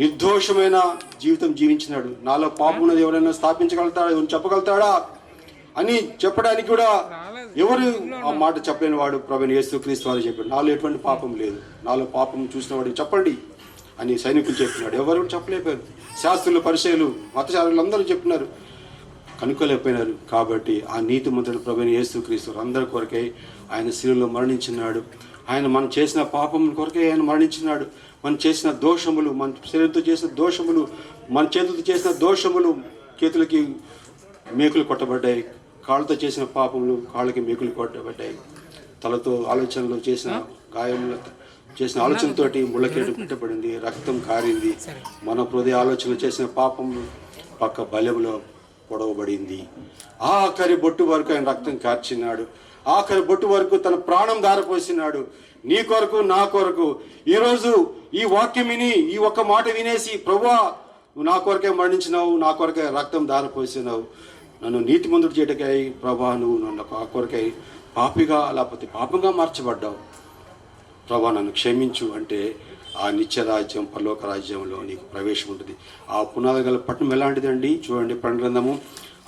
నిర్దోషమైన జీవితం జీవించినాడు. నాలో పాపం ఉన్నది ఎవరైనా స్థాపించగలుగుతాడా, ఎవరు చెప్పగలుగుతాడా అని చెప్పడానికి కూడా ఎవరు ఆ మాట చెప్పలేని వాడు ప్రభువైన యేసుక్రీస్తు వారు చెప్పాడు. నాలో ఎటువంటి పాపం లేదు, నాలో పాపం చూసిన వాడు చెప్పండి అని సైనికులు చెప్పినాడు. ఎవరు చెప్పలేకపోయారు. శాస్త్రులు, పరిచయులు, మతచారులు అందరూ చెప్పినారు, కనుక్కోలేకపోయినారు. కాబట్టి ఆ నీతిమంతుడు ప్రభువైన యేసుక్రీస్తు అందరి కొరకై ఆయన శిలువలో మరణించినాడు. ఆయన మనం చేసిన పాపం కొరకే ఆయన మరణించినాడు. మనం చేసిన దోషములు, మన శరీరంతో చేసిన దోషములు, మన చేతులతో చేసిన దోషములు, చేతులకి మేకులు కొట్టబడ్డాయి. కాళ్ళతో చేసిన పాపములు కాళ్ళకి మేకులు కొట్టబడ్డాయి. తలతో ఆలోచనలు చేసిన గాయములు చేసిన ఆలోచనతోటి ముళ్ళకేటు పెట్టబడింది, రక్తం కారింది. మన హృదయ ఆలోచనలు చేసిన పాపములు పక్క బలెములో పొడవబడింది. ఆఖరి బొట్టు వరకు ఆయన రక్తం కార్చినాడు. ఆఖరి బొట్టు వరకు తన ప్రాణం ధారపోసినాడు. నీ కొరకు, నా కొరకు. ఈరోజు ఈ వాక్యం విని, ఈ ఒక్క మాట వినేసి, ప్రభువా నువ్వు నా కొరకే మరణించినావు, నా కొరకే రక్తం ధారపోసినావు, నన్ను నీతిమంతుడు చేయటకై ప్రభా నువ్వు నన్ను ఆ కొరకై పాపిగా లేకపోతే పాపంగా మార్చబడ్డావు, ప్రభా నన్ను క్షమించు అంటే ఆ నిత్యరాజ్యం, పరలోక రాజ్యంలో నీకు ప్రవేశం ఉంటుంది. ఆ పునాది గల పట్టణం ఎలాంటిదండి? చూడండి, ప్రకటన గ్రంథము,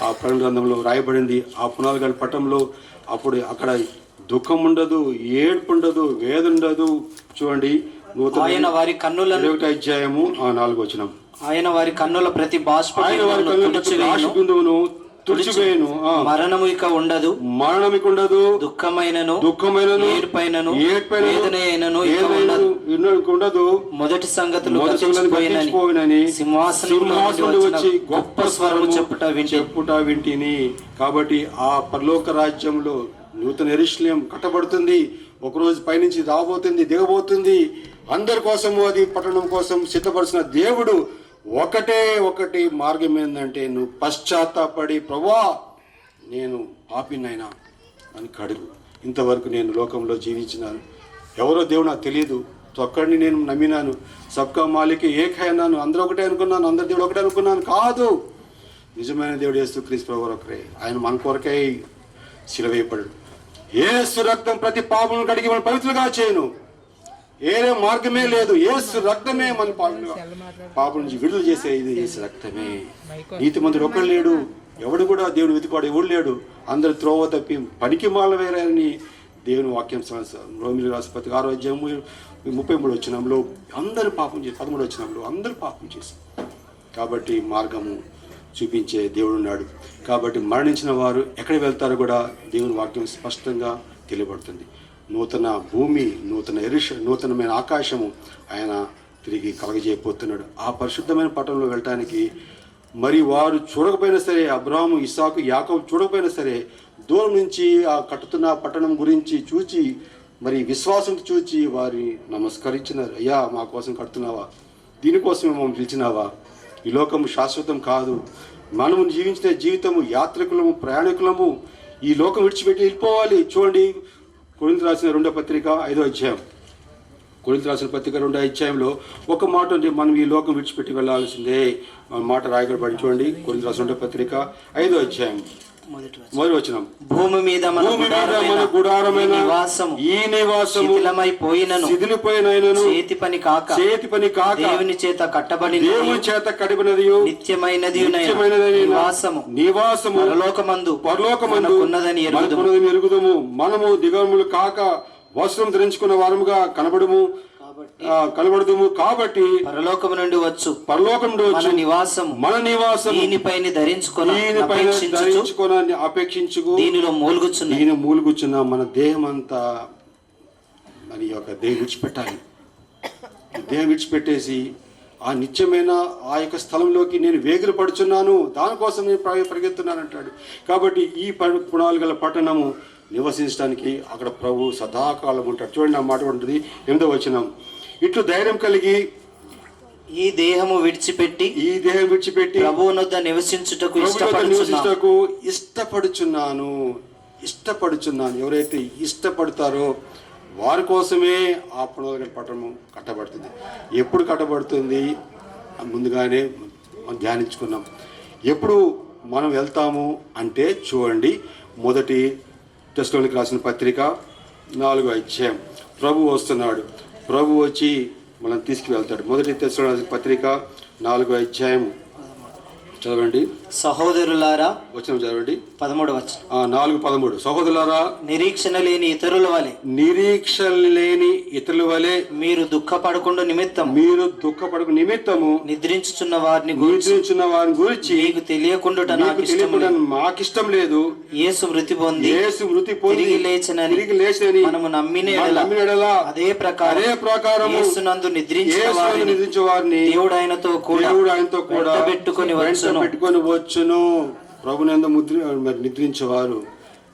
ఆ ప్రకటన గ్రంథంలో రాయబడింది. ఆ పునాది గల పట్టణంలో అప్పుడు అక్కడ దుఃఖం ఉండదు, ఏడుపు ఉండదు, వేద ఉండదు. చూడండి, ఆయన వారి కన్నులను 1 అధ్యాయము 4వ వచనం, ఆయన వారి కన్నుల ప్రతి బాష్ప బిందువును తుడిచివేయును. మరణము ఇక ఉండదు, మరణం ఇక ఉండదు, దుఃఖమైనను ఏడ్పైనను వేదనైనను ఇక ఉండదు. మొదటి సంగతులు గతించిపోయినని సింహాసనం నుండి వచ్చి గొప్ప స్వరము చెప్పుట వింటిని. కాబట్టి ఆ పరలోక రాజ్యంలో నూతన యెరూషలేము కట్టబడుతుంది. ఒకరోజు పైనుంచి రాబోతుంది, దిగబోతుంది. అందరి కోసము అది పట్టణం కోసం సిద్ధపరిచిన దేవుడు ఒకటి మార్గం ఏంటంటే, నువ్వు పశ్చాత్తాపడి ప్రభువా నేను పాపినైనా అని కడుగు. ఇంతవరకు నేను లోకంలో జీవించినాను, ఎవరో దేవుడు నాకు తెలియదు, ఒక్కడిని నేను నమ్మినాను, సబ్కా మాలిక్ ఏక్ అన్నాను, అందరూ ఒకటే అనుకున్నాను, అందరి దేవుడు ఒకటే అనుకున్నాను. కాదు, నిజమైన దేవుడు యేసుక్రీస్తు ప్రభువు ఒకరే. ఆయన మన కొరకై శిలవేయబడ్డాడు. యేసు రక్తం ప్రతి పాపం కడిగి మన పవిత్రులుగా చేయను. ఏరే మార్గమే లేదు. యేసు రక్తమే మన పాపం నుంచి విడుదల చేసే ఇది యేసు రక్తమే. నీతిమంతుడు ఒకడు లేడు, ఎవడు కూడా దేవుని వెతుకువాడు ఎవడు లేడు. అందరు త్రోవ తప్పి పనికి మాల వేరని దేవుని వాక్యం రోమిలి రాసిన పత్రిక 6వ అధ్యాయం 33వ వచనంలో అందరూ పాపం చేసి 13వ వచనంలో అందరూ పాపం చేశారు. కాబట్టి మార్గము చూపించే దేవుడు ఉన్నాడు. కాబట్టి మరణించిన వారు ఎక్కడికి వెళ్తారో కూడా దేవుని వాక్యం స్పష్టంగా తెలియబడుతుంది. నూతన భూమి, నూతనమైన ఆకాశము ఆయన తిరిగి కలగజేయబోతున్నాడు. ఆ పరిశుద్ధమైన పట్టణంలో వెళ్ళటానికి మరి వారు చూడకపోయినా సరే, అబ్రాహాము, ఇస్సాకు, యాకోబు చూడకపోయినా సరే, దూరం నుంచి ఆ కట్టుతున్న పట్టణం గురించి చూచి మరి విశ్వాసంతో చూచి వారి నమస్కరించినారు. అయ్యా మా కోసం కడుతున్నావా? దీనికోసమే మమ్మల్ని పిలిచినావా? ఈ లోకము శాశ్వతం కాదు. మనము జీవించిన జీవితము యాత్రికులము, ప్రయాణికులము. ఈ లోకం విడిచిపెట్టి వెళ్ళిపోవాలి. చూడండి, కొరింథీయులకు రాసిన 2వ పత్రిక 5వ అధ్యాయం, కొరింథీయులకు రాసిన పత్రిక 2వ అధ్యాయంలో ఒక మాట ఉంది, మనం ఈ లోకం విడిచిపెట్టి వెళ్ళాల్సిందే మాట రాయబడి. చూడండి, కొరింథీయులకు రాసిన 2వ పత్రిక 5వ అధ్యాయం మొదటి వచనం. భూమి మీద మన గుడారమైన ఈ నివాసము శిథిలమైపోయినను చేతి పని కాక దేవుని చేత కట్టబడినది నిత్యమైనది నివాసము పరలోకమందు ఉన్నదని ఎరుగుదము. మనము దిగములు కాక వస్త్రం ధరించుకున్న వారముగా కనబడదుము. కాబట్టి పరలోకము నుండి వచ్చు మన నివాసం దీనిపైన ధరించుకొని అపేక్షించుకు దీనిలో మూలుగుచున్న మన దేహం అంతా మరి యొక్క దేహం విడిచిపెట్టాలి. దేహం విడిచిపెట్టేసి ఆ నిత్యమైన ఆ యొక్క స్థలంలోకి నేను వేగులు పడుచున్నాను, దానికోసం నేను పరిగెత్తున్నాను అంటాడు. కాబట్టి ఈ పునాదులు గల పట్టణము నివసించడానికి అక్కడ ప్రభు సదాకాలం ఉంటాడు. చూడండి, ఆ మాట ఉంటుంది 8వ వచనం. ఇట్లు ధైర్యం కలిగి ఈ దేహము విడిచిపెట్టి ప్రభువునొద్ద నివసించుటకు ఇష్టపడుచున్నాను. ఎవరైతే ఇష్టపడతారో వారి కోసమే ఆ పునాదుల పట్టణము కట్టబడుతుంది. ఎప్పుడు కట్టబడుతుంది ముందుగానే మనం ధ్యానించుకున్నాం. ఎప్పుడు మనం వెళ్తాము అంటే చూడండి, మొదటి తెస్సలోనికీయులకు రాసిన పత్రిక 4వ అధ్యాయం. ప్రభు వస్తున్నాడు, ప్రభు వచ్చి మనం తీసుకువెళ్తాడు. మొదటి తెస్సలోనికీయులకు పత్రిక 4వ అధ్యాయం చదవండి. సహోదరులారా, వచనం చదవండి. 13వ వచనం. 4:13. సహోదరులారా, నిరీక్షణ లేని ఇతరుల వలె మీరు దుఃఖపడకుండా నిమిత్తము నిద్రించుచున్న వారిని గురించి మీకు తెలియకుండా మాకిష్టం లేదు. యేసు మృతి పొంది తిరిగి లేచనని మనము నమ్మిన ఎడల అదే ప్రకారం యేసునందు నిద్రించిన వారిని దేవుడు ఆయనతో కూడా పెట్టుకొని వచ్చును. ప్రభునందు నిద్రించేవారు,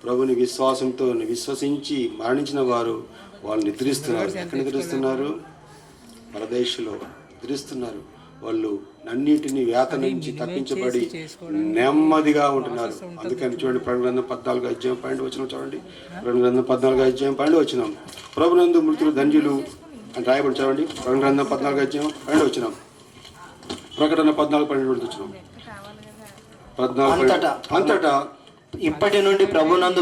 ప్రభుని విశ్వసించి మరణించిన వారు వాళ్ళు నిద్రిస్తున్నారు. ఎక్కడ నిద్రిస్తున్నారు? పరదేశంలో నిద్రిస్తున్నారు. వాళ్ళు అన్నిటినీ వేతన నుంచి తప్పించబడి నెమ్మదిగా ఉంటున్నారు. అందుకని చూడండి, ప్రకటన 14వ అధ్యాయం 12వ వచనం చూడండి. ప్రకటన 14వ అధ్యాయం 12వ వచనం. ప్రభునందు మృతులు ధన్యులు అని రాయబడి చదవండి. ప్రకటన 14వ అధ్యాయం 12వ వచనం. ప్రకటన 14:12 వచనం. అంతటా ఇప్పటి నుండి ప్రభునందు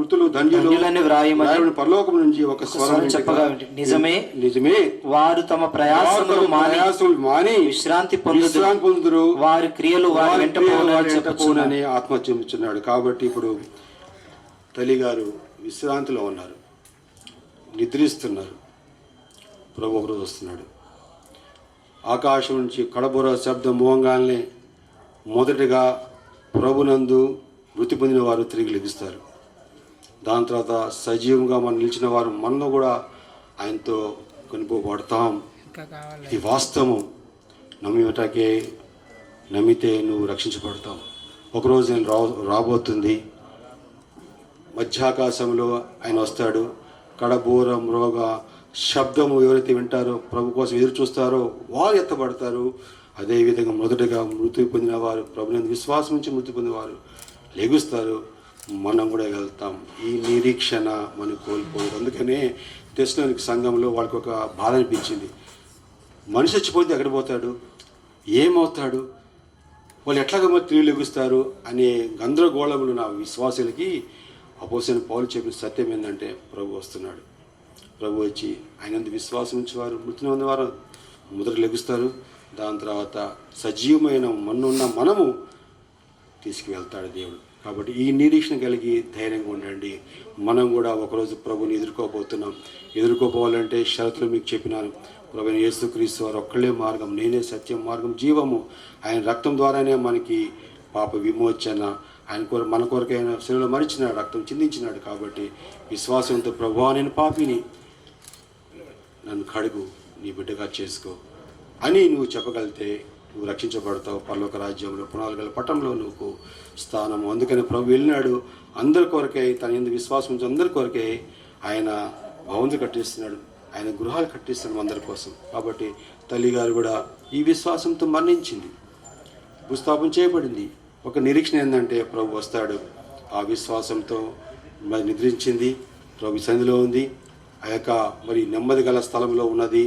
మృతులు ధన్యులని వ్రాయమని పరలోకం నుంచి ఒక స్వరం చెప్పగా నిజమే వారు తమ ప్రయాసములు మాని విశ్రాంతి పొందుదురు, వారి క్రియలు వారి వెంట పోనని ఆత్మ చెబుతున్నాడు. కాబట్టి ఇప్పుడు తల్లి గారు విశ్రాంతిలో ఉన్నారు, నిద్రిస్తున్నారు. ప్రభు ఒకరోజు వస్తున్నాడు. ఆకాశం నుంచి కడబుర శబ్దం మోగాల్నే మొదటిగా ప్రభునందు మృతి పొందిన వారు తిరిగి లెగుస్తారు. దాని తర్వాత సజీవంగా మనం నిలిచిన వారు మనలో కూడా ఆయనతో కొనిపోబడతాం. ఇది వాస్తవం. నమ్మితే నువ్వు రక్షించబడతావు. ఒకరోజు నేను రాబోతుంది. మధ్యాకాశంలో ఆయన వస్తాడు. కడబూర మ్రోగ శబ్దము ఎవరైతే వింటారో, ప్రభు కోసం ఎదురు చూస్తారో వారు ఎత్తబడతారు. అదేవిధంగా మొదటగా మృతి పొందిన వారు, ప్రభుని విశ్వాసం నుంచి మృతి పొందిన వారు లెగుస్తారు. మనం కూడా వెళ్తాం. ఈ నిరీక్షణ మనం కోల్పోదు. అందుకనే తెస్సలోనిక సంఘంలో వాళ్ళకి ఒక బాధ అనిపించింది. మనిషి చచ్చిపోతే ఎక్కడ పోతాడు, ఏమవుతాడు, వాళ్ళు ఎట్లాగ మరి తిరిగి లెగుస్తారు అనే గందరగోళములు నా విశ్వాసులకి అపోస్తలుడైన పౌలు చెప్పిన సత్యం ఏంటంటే ప్రభు వస్తున్నాడు. ప్రభు వచ్చి ఆయన విశ్వాసం ఉంచేవారు మృతి పొందేవారు మొదట లెగుస్తారు. దాని తర్వాత సజీవమైన మన్నున్న మనము తీసుకువెళ్తాడు దేవుడు. కాబట్టి ఈ నిరీక్షణ కలిగి ధైర్యంగా ఉండండి. మనం కూడా ఒకరోజు ప్రభుని ఎదుర్కోపోవాలంటే షరతులు మీకు చెప్పినాను. ప్రభువైన యేసుక్రీస్తు వారు ఒక్కళ్ళే మార్గం, నేనే సత్యం, మార్గం, జీవము. ఆయన రక్తం ద్వారానే మనకి పాప విమోచన. ఆయన మన కొరకైన శరీరంలో మరిచినాడు, రక్తం చిందించినాడు. కాబట్టి విశ్వాసంతో ప్రభువా నేను పాపిని, నన్ను కడుగు, నీ బిడ్డగా చేసుకో అని నువ్వు చెప్పగలిగితే నువ్వు రక్షించబడతావు. పరలోక రాజ్యంలో పునాదుగల పట్టణంలో నువ్వు స్థానము. అందుకని ప్రభు వెళ్ళినాడు అందరి కొరకై, తన ఎందుకు విశ్వాసం ఉంచి అందరి కొరకై ఆయన భవనాలు కట్టిస్తున్నాడు, ఆయన గృహాలు కట్టిస్తున్నాడు అందరి కోసం. కాబట్టి తల్లిగారు కూడా ఈ విశ్వాసంతో మరణించింది, భూస్థాపన చేయబడింది. ఒక నిరీక్షణ ఏంటంటే ప్రభు వస్తాడు. ఆ విశ్వాసంతో మరి నిద్రించింది, ప్రభు సన్నిధిలో ఉంది. ఆ యొక్క మరి నెమ్మది గల స్థలంలో ఉన్నది.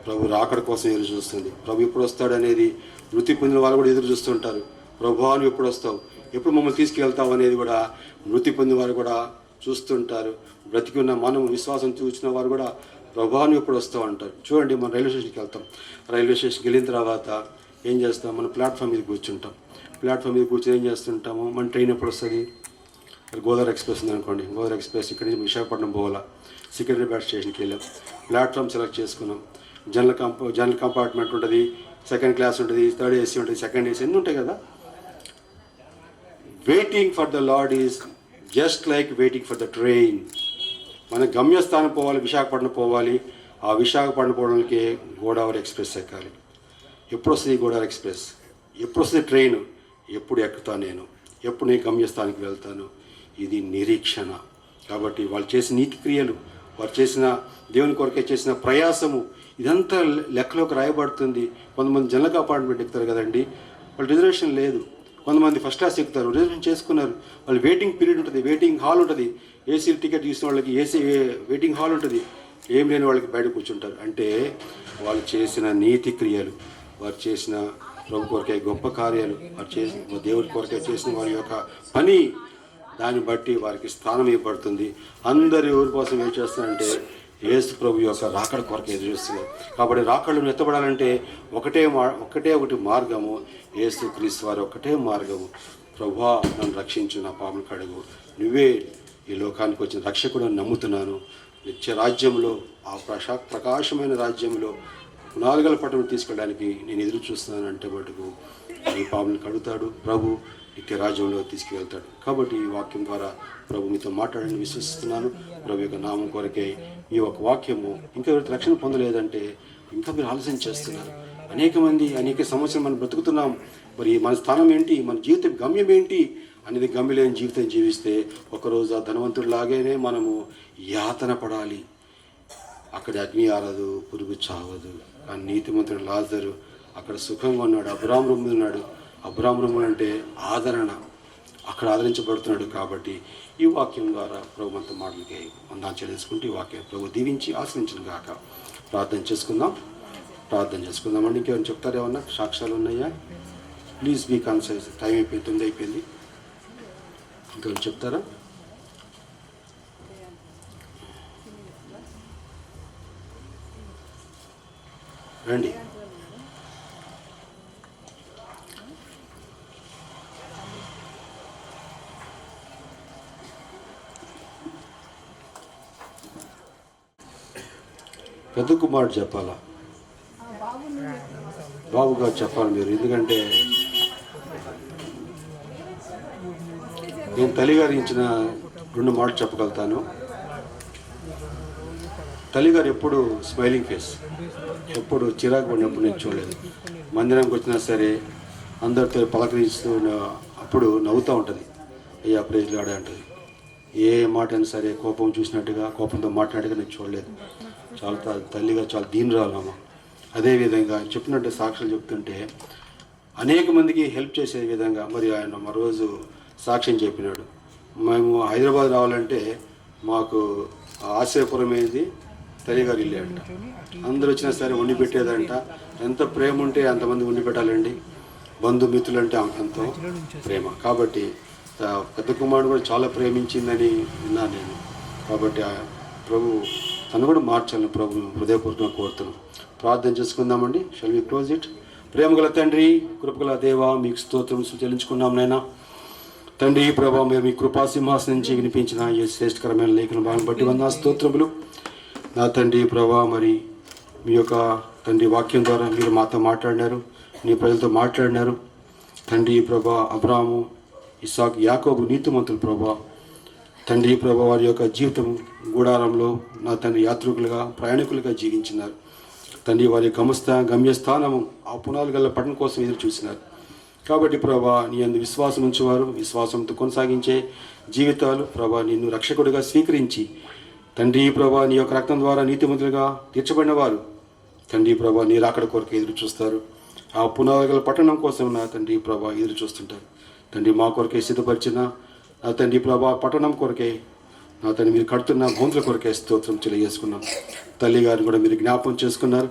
ప్రభు రాకడ కోసం ఎదురు చూస్తుంది. ప్రభు ఎప్పుడు వస్తాడు అనేది మృతి పొందిన వాళ్ళు కూడా ఎదురు చూస్తుంటారు. ప్రభువా నువ్వు ఎప్పుడు వస్తావు, ఎప్పుడు మమ్మల్ని తీసుకెళ్తావు అనేది కూడా మృతి పొందిన వారు కూడా చూస్తుంటారు. బ్రతికి ఉన్న మనం విశ్వాసం చూసిన వారు కూడా ప్రభువా నువ్వు ఎప్పుడు వస్తావు అంటారు. చూడండి, మనం రైల్వే స్టేషన్కి వెళ్తాం. రైల్వే స్టేషన్కి వెళ్ళిన తర్వాత ఏం చేస్తాం, మనం ప్లాట్ఫామ్ మీద కూర్చుంటాం. ప్లాట్ఫామ్ మీద కూర్చొని ఏం చేస్తుంటాము, మన ట్రైన్ ఎప్పుడు వస్తుంది, గోదావరి ఎక్స్ప్రెస్ ఉంది అనుకోండి. గోదావరి ఎక్స్ప్రెస్ ఇక్కడి నుంచి విశాఖపట్నం పోవాలా, సికింద్రాబాద్ స్టేషన్కి వెళ్ళాం. ప్లాట్ఫామ్ సెలెక్ట్ చేసుకున్నాం. జనరల్ కంపార్ట్మెంట్ ఉంటుంది, సెకండ్ క్లాస్ ఉంటుంది, థర్డ్ ఏసీ ఉంటుంది, సెకండ్ ఏసీ ఎన్ని ఉంటాయి కదా. Waiting for the lord is just like waiting for the train. మన గమ్యస్థానం పోవాలి, విశాఖపట్నం పోవాలి. ఆ విశాఖపట్నం పోవడానికి గోదావరి ఎక్స్ప్రెస్ ఎక్కాలి. ఎప్పుడు వస్తుంది గోదావరి ఎక్స్ప్రెస్, ఎప్పుడు వస్తుంది ట్రైన్, ఎప్పుడు ఎక్కుతాను నేను, ఎప్పుడు నేను గమ్యస్థానానికి వెళ్తాను. ఇది నిరీక్షణ. కాబట్టి వాళ్ళు చేసిన నీతి క్రియలు, వారు చేసిన దేవుని కొరకే చేసిన ప్రయాసము, ఇదంతా లెక్కలోకి రాయబడుతుంది. కొంతమంది జనరల్ కంపార్ట్మెంట్ ఎక్కుతారు కదండి, వాళ్ళు రిజర్వేషన్ లేదు. కొంతమంది ఫస్ట్ క్లాస్ ఎక్కుతారు, రిజర్వేషన్ చేసుకున్నారు. వాళ్ళు వెయిటింగ్ పీరియడ్ ఉంటుంది, వెయిటింగ్ హాల్ ఉంటుంది. ఏసీ టికెట్ తీసిన వాళ్ళకి ఏసీ వెయిటింగ్ హాల్ ఉంటుంది. ఏం లేని వాళ్ళకి బయట కూర్చుంటారు. అంటే వాళ్ళు చేసిన నీతి క్రియలు, వారు చేసిన ప్రభు కొరకే గొప్ప కార్యాలు, వారు చేసిన దేవుడి కొరకే చేసిన వారి యొక్క పని, దాన్ని బట్టి వారికి స్థానం ఇవ్వబడుతుంది. అందరు ఎవరి కోసం ఏం చేస్తున్నారంటే యేసు ప్రభు యొక్క రాకడ కొరకు ఎదురు చూస్తున్నారు. కాబట్టి రాకడను ఎత్తబడాలంటే ఒకటి మార్గము, యేసు క్రీస్తు వారి ఒకటే మార్గము. ప్రభువా నన్ను రక్షించు, నా పాపను కడుగు, నువ్వే ఈ లోకానికి వచ్చిన రక్షకుడు నమ్ముతున్నాను. నిత్య రాజ్యంలో, ఆ ప్రకాశమైన రాజ్యంలో పునాదుగల పట్టణం తీసుకెళ్ళడానికి నేను ఎదురు చూస్తున్నాను అంటే మటుకు ఈ పాపను కడుగుతాడు ప్రభు, నిత్య రాజ్యంలో తీసుకువెళ్తాడు. కాబట్టి ఈ వాక్యం ద్వారా ప్రభు మీతో మాట్లాడని విశ్వసిస్తున్నాను. ప్రభు యొక్క నామం కొరకే ఈ ఒక వాక్యము. ఇంకా ఎవరికి రక్షణ పొందలేదంటే ఇంకా మీరు ఆలోచన చేస్తున్నారు. అనేక సంవత్సరాలు మనం బ్రతుకుతున్నాం. మరి మన స్థానం ఏంటి, మన జీవితం గమ్యం ఏంటి అనేది గమ్యలేని జీవితం జీవిస్తే ఒకరోజు ఆ ధనవంతుడిలాగానే మనము యాతన పడాలి. అక్కడ అగ్ని ఆరదు, పురుగు చావదు. ఆ నీతిమంతుడు లాజరు అక్కడ సుఖంగా ఉన్నాడు. అబ్రాహాము రొమ్ము ఉన్నాడు. అబ్రాహాము రొమ్ము అంటే ఆదరణ, అక్కడ ఆదరించబడుతున్నాడు. కాబట్టి ఈ వాక్యం ద్వారా ప్రభు అంత మాటలకి వందనాలు చెల్లించుకుంటూ ఈ వాక్యం ప్రభు దీవించి ఆశ్రయించిన గాక. ప్రార్థన చేసుకుందామండి. ఇంకేమైనా చెప్తారు, ఏమన్నా సాక్ష్యాలు ఉన్నాయా? Please be concise. టైం అయిపోయింది, 9 అయిపోయింది. ఇంకేమైనా చెప్తారా? రండి. పెద్ద కుమారుడు చెప్పాలా? బాబుగా చెప్పాలి మీరు, ఎందుకంటే నేను తల్లిగారి ఇచ్చిన 2 మాటలు చెప్పగలుగుతాను. తల్లిగారు ఎప్పుడు స్మైలింగ్ ఫేస్, ఎప్పుడు చిరాకు పడినప్పుడు నేను చూడలేదు. మందిరంకి వచ్చినా సరే అందరితో పలకరిస్తూ అప్పుడు నవ్వుతూ ఉంటుంది, అయ్యా ప్రైజ్లు ఆడే అంటుంది. ఏ మాట అయినా సరే కోపం చూసినట్టుగా, కోపంతో మాట్లాడిగా నేను చూడలేదు. చాలా తల్లిగా చాలా దీనురాలమ్మ. అదేవిధంగా చెప్పినట్టు సాక్ష్యాలు చెప్తుంటే అనేక మందికి హెల్ప్ చేసే విధంగా మరి ఆయన మరోజు సాక్ష్యం చెప్పినాడు. మేము హైదరాబాద్ రావాలంటే మాకు ఆశ్రయపురం ఏది తల్లిగారు ఇల్లు అంట. అందరూ వచ్చినా సరే వండి పెట్టేదంట. ఎంత ప్రేమ ఉంటే అంతమంది వండి పెట్టాలండి. బంధుమిత్రులు అంటే ఎంతో ప్రేమ. కాబట్టి పెద్ద కుమారుడు కూడా చాలా ప్రేమించిందని విన్నాను నేను. కాబట్టి ప్రభు తను కూడా మార్చాలని ప్రభు హృదయపూర్వకంగా కోరుతున్నాం. ప్రార్థన చేసుకుందామండి. Shall we close it. ప్రేమగల తండ్రి, కృపగల దేవా, మీకు స్తోత్రం చెల్లించుకున్నాం నైనా. తండ్రి ప్రభా, మీరు మీ కృపా సింహాసనం నుంచి వినిపించిన ఈ శ్రేష్టకరమైన లేఖన భాగం బట్టి వందనాలు స్తోత్రములు. నా తండ్రి ప్రభా, మరి మీ యొక్క తండ్రి వాక్యం ద్వారా మీరు మాతో మాట్లాడినారు, నీ ప్రజలతో మాట్లాడినారు. తండ్రి ప్రభా, అబ్రాహాము, ఇస్సాకు, యాకోబు నీతిమంతులు ప్రభా. తండ్రి ప్రభా, వారి యొక్క జీవితం గుడారంలో నా తండ్రి యాత్రికులుగా, ప్రయాణికులుగా జీవించినారు. తండ్రి వారి గమ్యస్థానము ఆ పునాదులు గల పట్టణం కోసం ఎదురు చూసినారు. కాబట్టి ప్రభా, నీ అందు విశ్వాసం ఉంచేవారు, విశ్వాసంతో కొనసాగించే జీవితాలు ప్రభా, నిన్ను రక్షకుడిగా స్వీకరించి తండ్రి ప్రభా, నీ యొక్క రక్తం ద్వారా నీతిమంతులుగా తీర్చబడిన వారు తండ్రి ప్రభా, నీ రాకడ కొరకు ఎదురు చూస్తారు. ఆ పునాదుల పట్టణం కోసం నా తండ్రి ప్రభా ఎదురు చూస్తుంటారు. తండ్రి మా కొరకే సిద్ధపరిచిన నా తండ్రి ప్రభా పట్టణం కొరకే నా తండ్రి మీరు కడుతున్న భూముల కొరకే స్తోత్రం తెలియజేసుకున్నాం. తల్లి గారిని కూడా మీరు జ్ఞాపకం చేసుకున్నారు.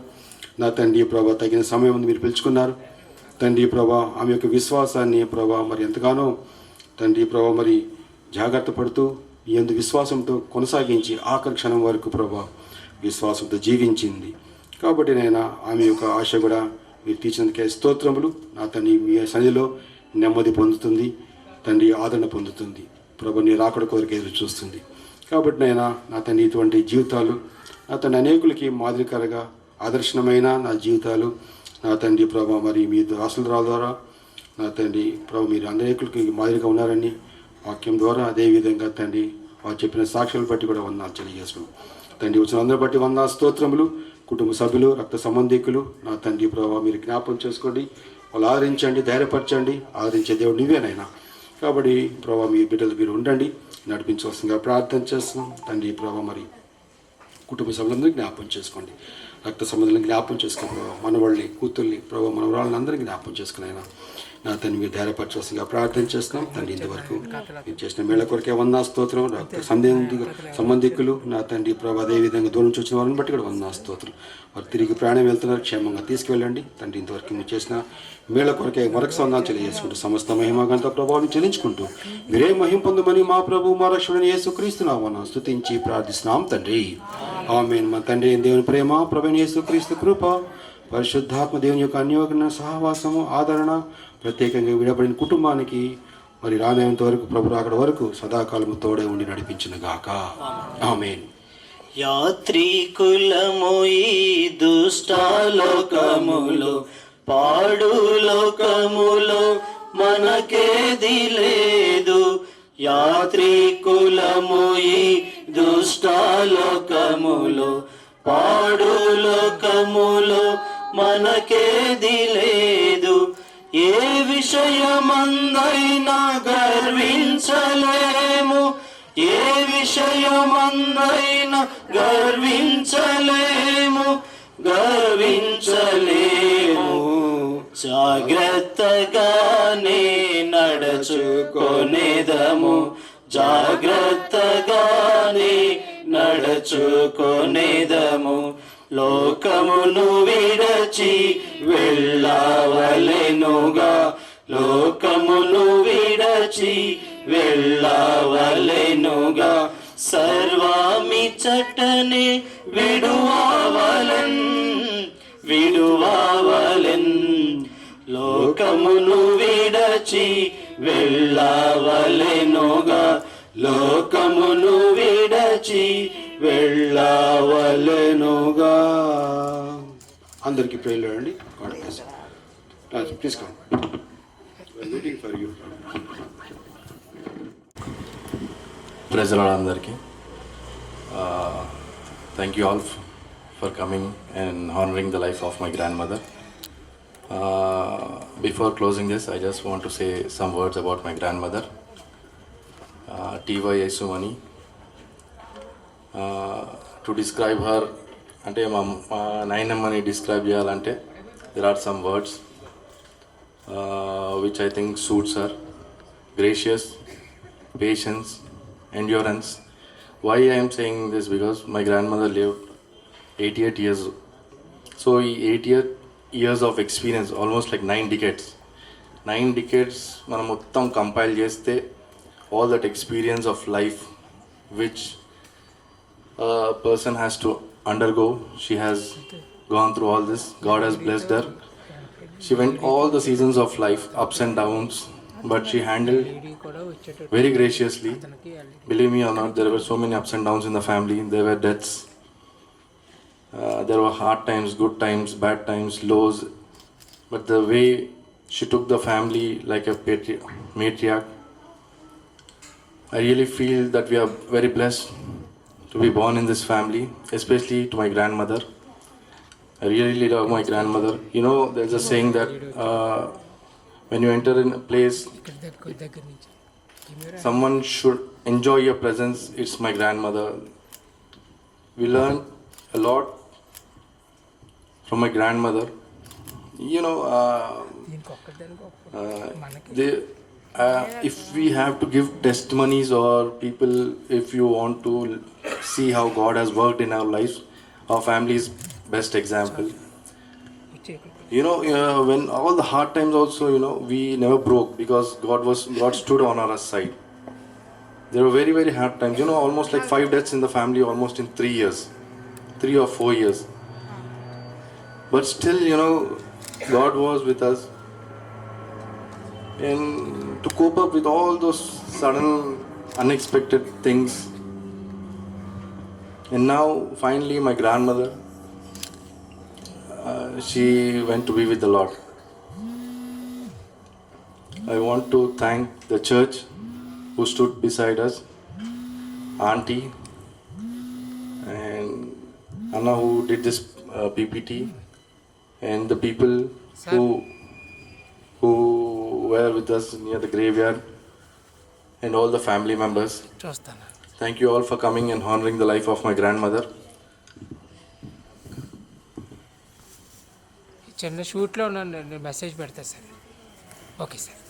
నా తండ్రి ప్రభా, తగిన సమయం మీరు పిలుచుకున్నారు. తండ్రి ప్రభా, ఆమె యొక్క విశ్వాసాన్ని ప్రభా మరి ఎంతగానో తండ్రి ప్రభా మరి జాగ్రత్త పడుతూ ఈ అందు విశ్వాసంతో కొనసాగించి ఆఖరి క్షణం వరకు ప్రభా విశ్వాసంతో జీవించింది. కాబట్టి నేను ఆమె యొక్క ఆశ కూడా మీరు తీర్చినందుకే స్తోత్రములు. నా తండ్రి మీ సన్నిధిలో నెమ్మది పొందుతుంది, తండ్రి ఆదరణ పొందుతుంది. ప్రభు నీ రాకడ కోరిక ఎదురు చూస్తుంది. కాబట్టి నా తండ్రి ఇటువంటి జీవితాలు నా తండ్రి అనేకులకి మాదిరికరగా ఆదర్శనమైన నా జీవితాలు నా తండ్రి ప్రభా మరి మీ దాసుల ద్వారా నా తండ్రి ప్రభు మీరు అనేకులకి మాదిరిగా ఉన్నారని వాక్యం ద్వారా, అదేవిధంగా తండ్రి వారు చెప్పిన సాక్ష్యాలు బట్టి కూడా వందనాలు తెలియజేసుకున్నాం. తండ్రి వచ్చిన అందరి బట్టి వందనాలు స్తోత్రములు. కుటుంబ సభ్యులు, రక్త సంబంధికులు నా తండ్రి ప్రభావ మీరు జ్ఞాపకం చేసుకోండి, వాళ్ళు ఆదరించండి, ధైర్యపరచండి. ఆదరించే దేవుడు నీవేనైనా. కాబట్టి ప్రభావ మీ బిడ్డలు మీరు ఉండండి, నడిపించవలసిందిగా ప్రార్థన చేస్తున్నాం. తండ్రి ప్రభావ మరి కుటుంబ సభ్యులందరినీ జ్ఞాపకం చేసుకోండి, రక్త సంబంధాలను జ్ఞాపకం చేసుకుని ప్రభావ మనవాళ్ళని, కూతుర్ని ప్రభావ మనవరాళ్ళని అందరినీ జ్ఞాపకం చేసుకుని అయినా నా తండ్రి మీరు ధైర్యపరచవలసిందిగా ప్రార్థన చేస్తున్నాం. తండ్రి ఇంతవరకు మీరు చేసిన మేళ కొరకే వందనా స్తోత్రం. రక్త సంబంధికులు నా తండ్రి ప్రభావ అదేవిధంగా దూరం నుంచి వచ్చిన వారిని బట్టి కూడా వందనా స్తోత్రం. వారు తిరిగి ప్రయాణం వెళ్తున్నారు, క్షేమంగా తీసుకువెళ్ళండి. తండ్రి ఇంతవరకు మీరు చేసిన మేళ కొరకే మరొక వందనాలు తెలియజేసుకుంటూ సమస్త మహిమగంత ప్రభావం చెల్లించుకుంటూ మీరే మహిమ పొందమని మా ప్రభు మా రక్షకుడైన యేసుక్రీస్తు నామమున స్తుతించి ప్రార్థిస్తున్నాం తండ్రి. ఆమేన్. మా తండ్రి దేవుని ప్రేమ, ప్రభువైన యేసుక్రీస్తు కృప, పరిశుద్ధాత్మ దేవుని యొక్క అన్యోన్య సహవాసము, ఆదరణ, ప్రత్యేకంగా విడబడిన కుటుంబానికి మరి రానేంత వరకు ప్రభు రాకడ వరకు సదాకాలము తోడే ఉండి నడిపించిన గాక. ఆమేన్. యాత్రికులము ఈ దుష్టలోకములో, పాడు లోకములో మనకేది లేదు. యాత్రికులము ఈ దుష్టలోకములో, పాడు లోకములో మనకేది లేదు. ఏ విషయమందైనా గర్వించలేము, ఏ విషయమందైనా గర్వించలేము, గర్వించలేము. జాగ్రత్తగానే నడుచుకొనేదము, జాగ్రత్తగానే నడుచుకొనేదము. లోకమును విడచి వెళ్ళవలెనుగా, లోకమును విడచి వెళ్ళవలెనుగా. సర్వమిచ్చటనే విడువవలెన్, విడువవలెన్. లోకమును విడచి వెళ్ళవలెనుగా, లోకమును విడచి వెళ్ళవలెనుగా. అందరికీ ప్రేయర్ అండి. God bless. Please come waiting for you. ప్రజల అందరికీ thank you all for coming and honouring the life of my grand mother. Before closing this, I just want to say some words about my grandmother, T.Y. Yesumani. To describe her, అంటే మా నాయనమ్మని describe చేయాలంటే there are some words which I think suits her. Gracious, patience, endurance. Why I am saying this? Because my grandmother lived 88 years. So 88 years of experience, almost like 9 decades. 9 decades మనం మొత్తం compile చేస్తే all that experience of life which a person has to undergo, she has gone through all this. God has blessed her. She went all the seasons of life, ups and downs, but she handled very graciously. Believe me or not, there were so many ups and downs in the family. There were deaths. There were hard times, good times, bad times, lows. But the way she took the family like a matriarch, I really feel that we are very blessed to be born in this family, especially to my grandmother. I really love my grandmother. You know, there's a saying that when you enter in a place, someone should enjoy your presence. It's my grandmother. We learn a lot from my grandmother. You know, if we have to give testimonies or people, if you want to see how God has worked in our lives, our family is best example. You know, when all the hard times also, you know, we never broke because God stood on our side. There were very, very hard times. You know, almost like 5 deaths in the family almost in 3 years, 3 or 4 years. But still, you know, God was with us. And to cope up with all those sudden, unexpected things. And now, finally, my grandmother, she went to be with the Lord. I want to thank the church who stood beside us, Auntie, and Anna who did this PPT, and the people who were with us near the graveyard, and all the family members. Thank you all for coming and honoring the life of my grandmother. చిన్న షూట్లో ఉన్నాను, నేను message పెడతా sir. Okay sir.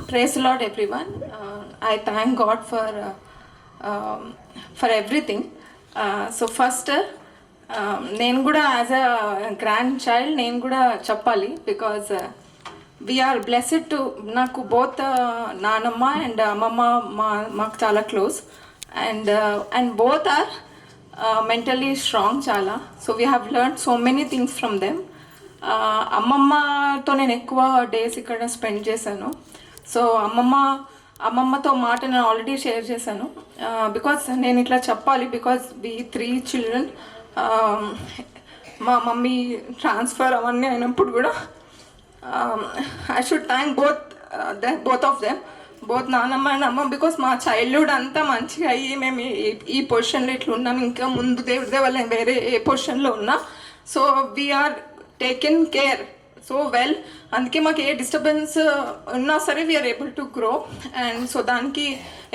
Praise the Lord, everyone. I thank God for everything. So first, నేను కూడా as a grand child నేను కూడా చెప్పాలి, because we're blessed too, నాకు బోత్ నానమ్మ అండ్ అమ్మమ్మ మాకు చాలా close, and both are mentally strong చాలా. So we have learn so many things from them. అమ్మమ్మతో నేను ఎక్కువ డేస్ ఇక్కడ స్పెండ్ చేశాను. సో అమ్మమ్మతో మాట నేను ఆల్రెడీ షేర్ చేశాను. బికాస్ నేను ఇట్లా చెప్పాలి, బికాస్ వి 3 children, మా మమ్మీ ట్రాన్స్ఫర్ అవన్నీ అయినప్పుడు కూడా I should thank both of them, both నానమ్మ అండ్ అమ్మ, బికాస్ మా చైల్డ్హుడ్ అంతా మంచిగా అయ్యి మేము ఈ పొజిషన్లో ఇట్లా ఉన్నాం. ఇంకా ముందు దేవుడిదే వల్ల వేరే ఏ పొజిషన్లో ఉన్నా. So we're taken care so well. అందుకే మాకు ఏ డిస్టర్బెన్స్ ఉన్నా సరే we're able to grow. And so దానికి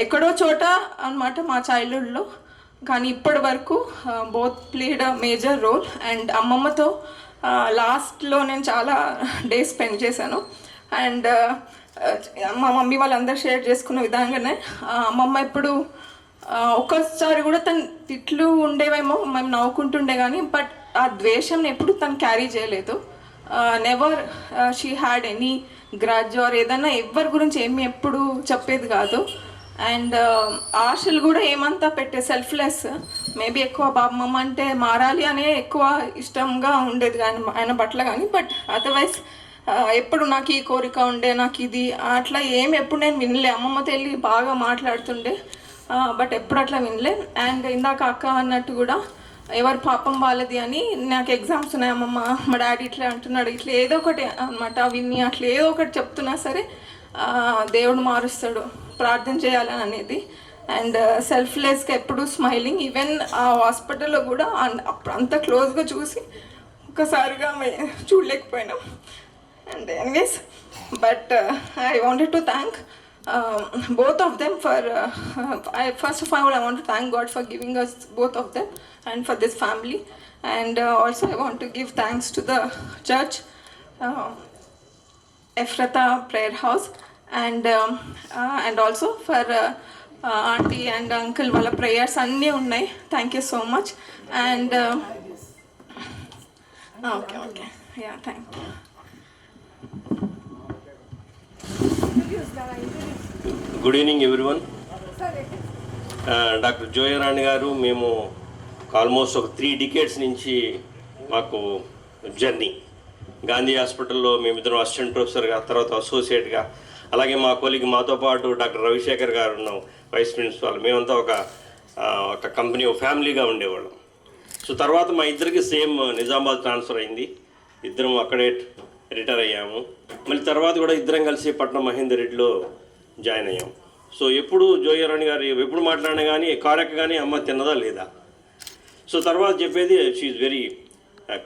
ఎక్కడో చోట అనమాట మా చైల్డ్హుడ్లో, కానీ ఇప్పటి వరకు both played a major role. And అమ్మమ్మతో లాస్ట్లో నేను చాలా డేస్ స్పెండ్ చేశాను. అండ్ మా మమ్మీ వాళ్ళందరూ షేర్ చేసుకున్న విధంగానే అమ్మమ్మ ఇప్పుడు ఒక్కసారి కూడా తను తిట్లు ఉండేవేమో, మేము నవ్వుకుంటుండే కానీ, బట్ ఆ ద్వేషం ఎప్పుడు తను క్యారీ చేయలేదు. Never she had any grudge or ఏదన్నా ఎవరి గురించి ఏమి ఎప్పుడు చెప్పేది కాదు. అండ్ ఆశలు కూడా ఏమంతా పెట్టే సెల్ఫ్లెస్. మేబీ ఎక్కువ బాబమ్మ అంటే మారాలి అనే ఎక్కువ ఇష్టంగా ఉండేది ఆయన పట్ల కానీ, బట్ అదర్వైజ్ ఎప్పుడు నాకు ఈ కోరిక ఉండే, నాకు ఇది అట్లా ఏమి ఎప్పుడు నేను వినలే. అమ్మమ్మతో వెళ్ళి బాగా మాట్లాడుతుండే, బట్ ఎప్పుడు అట్లా వినలే. అండ్ ఇందాక అక్క అన్నట్టు కూడా ఎవరి పాపం వాళ్ళది అని, నాకు ఎగ్జామ్స్ ఉన్నాయి అమ్మమ్మ, మా డాడీ ఇట్లా అంటున్నాడు, ఇట్లా ఏదో ఒకటి అనమాట విని అట్లా ఏదో ఒకటి చెప్తున్నా సరే దేవుడు మారుస్తాడు, ప్రార్థన చేయాలని అనేది. అండ్ సెల్ఫ్లెస్గా ఎప్పుడు స్మైలింగ్. ఈవెన్ ఆ హాస్పిటల్లో కూడా అప్పుడు అంత క్లోజ్గా చూసి ఒక్కసారిగా చూడలేకపోయినాం. And anyways, but I wanted to thank both of them for first of all I want to thank God for giving us both of them and for this family. And also I want to give thanks to the church, Ephrata Prayer House, and also for auntie and uncle wala prayers anni unnai. Thank you so much. And okay, yeah, thank you. Good evening everyone. Doctor Joyarani garu, మేము almost ఒక 3 decades నుంచి మాకు journey Gandhi హాస్పిటల్లో మేమిద్దరం assistant ప్రొఫెసర్గా, తర్వాత అసోసియేట్గా, అలాగే మా కొలీగ్ మాతో పాటు డాక్టర్ రవిశేఖర్ గారు ఉన్నాం వైస్ ప్రిన్సిపాల్. మేమంతా ఒక కంపెనీ, ఒక ఫ్యామిలీగా ఉండేవాళ్ళం. సో తర్వాత మా ఇద్దరికి సేమ్ నిజామాబాద్ ట్రాన్స్ఫర్ అయింది, ఇద్దరం అక్కడే రిటైర్ అయ్యాము. మళ్ళీ తర్వాత కూడా ఇద్దరం కలిసి పట్నం మహేందర్ రెడ్డిలో జాయిన్ అయ్యాం. సో ఎప్పుడు జోయారాణి గారు ఎప్పుడు మాట్లాడినా కానీ కారెక్క కానీ అమ్మ తిన్నదా లేదా. సో తర్వాత చెప్పేది she's very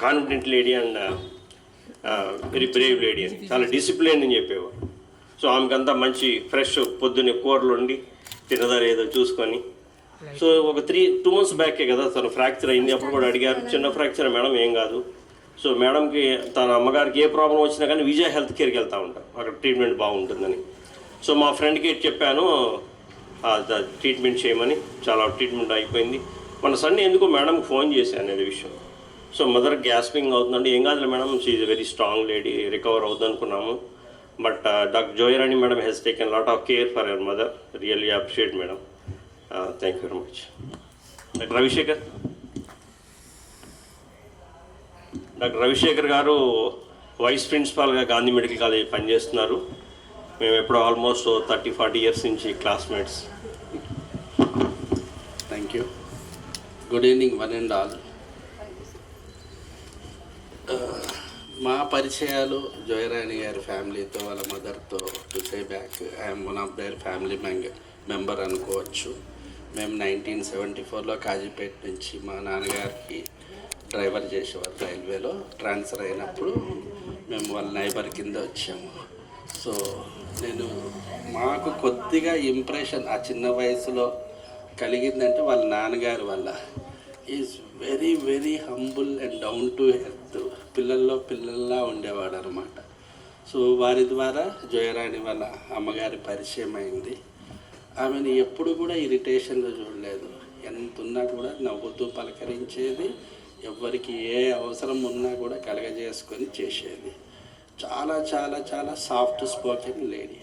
confident lady and very brave lady అని, చాలా డిసిప్లిన్ అని చెప్పేవారు. సో ఆమెకంతా మంచి ఫ్రెష్ పొద్దున్నే కూరలు వండి తిన్నదా లేదో చూసుకొని. సో ఒక 2 months బ్యాకే కదా తను ఫ్రాక్చర్ అయింది. అప్పుడు కూడా అడిగారు, చిన్న ఫ్రాక్చర్ మేడం, ఏం కాదు. సో మేడంకి తన అమ్మగారికి ఏ ప్రాబ్లం వచ్చినా కానీ విజయ్ హెల్త్ కేర్కి వెళ్తూ ఉంటాం, అక్కడ ట్రీట్మెంట్ బాగుంటుందని. సో మా ఫ్రెండ్కి చెప్పాను ట్రీట్మెంట్ చేయమని. చాలా ట్రీట్మెంట్ అయిపోయింది. మన సండే ఎందుకో మేడంకి ఫోన్ చేశాను అనేది విషయం. సో మదర్ గ్యాస్పింగ్ అవుతుందండి. ఏం కాదు madam, she is very strong lady, recover అవుతుంది అనుకున్నాము. But doctor Joyarani madam has taken lot of care for your mother. Really appreciate madam. Thank you very much. Doctor Ravishekhar garu vice ప్రిన్సిపాల్గా Gandhi medical college పనిచేస్తున్నారు. మేము ఎప్పుడో almost 30-40 years నుంచి classmates. Thank you. Good evening one and all. మా పరిచయాలు జోయారాణి గారి ఫ్యామిలీతో, వాళ్ళ మదర్తో to say back I'm one of their family member అనుకోవచ్చు. మేము 1974లో కాజీపేట నుంచి మా నాన్నగారికి డ్రైవర్ చేసేవారు రైల్వేలో. ట్రాన్స్ఫర్ అయినప్పుడు మేము వాళ్ళ నైబర్ కింద వచ్చాము. సో మాకు కొద్దిగా ఇంప్రెషన్ ఆ చిన్న వయసులో కలిగిందంటే వాళ్ళ నాన్నగారి వల్ల. Is very very humble and down to earth, పిల్లల్లా ఉండేవాడు అనమాట. సో వారి ద్వారా జోయారాణి వాళ్ళ అమ్మగారి పరిచయం అయింది. ఆమెను ఎప్పుడు కూడా ఇరిటేషన్లో చూడలేదు, ఎంత ఉన్నా కూడా నవ్వుతూ పలకరించేది, ఎవరికి ఏ అవసరం ఉన్నా కూడా కలగజేసుకొని చేసేది. చాలా చాలా చాలా సాఫ్ట్ స్పోకెన్ లేడీ.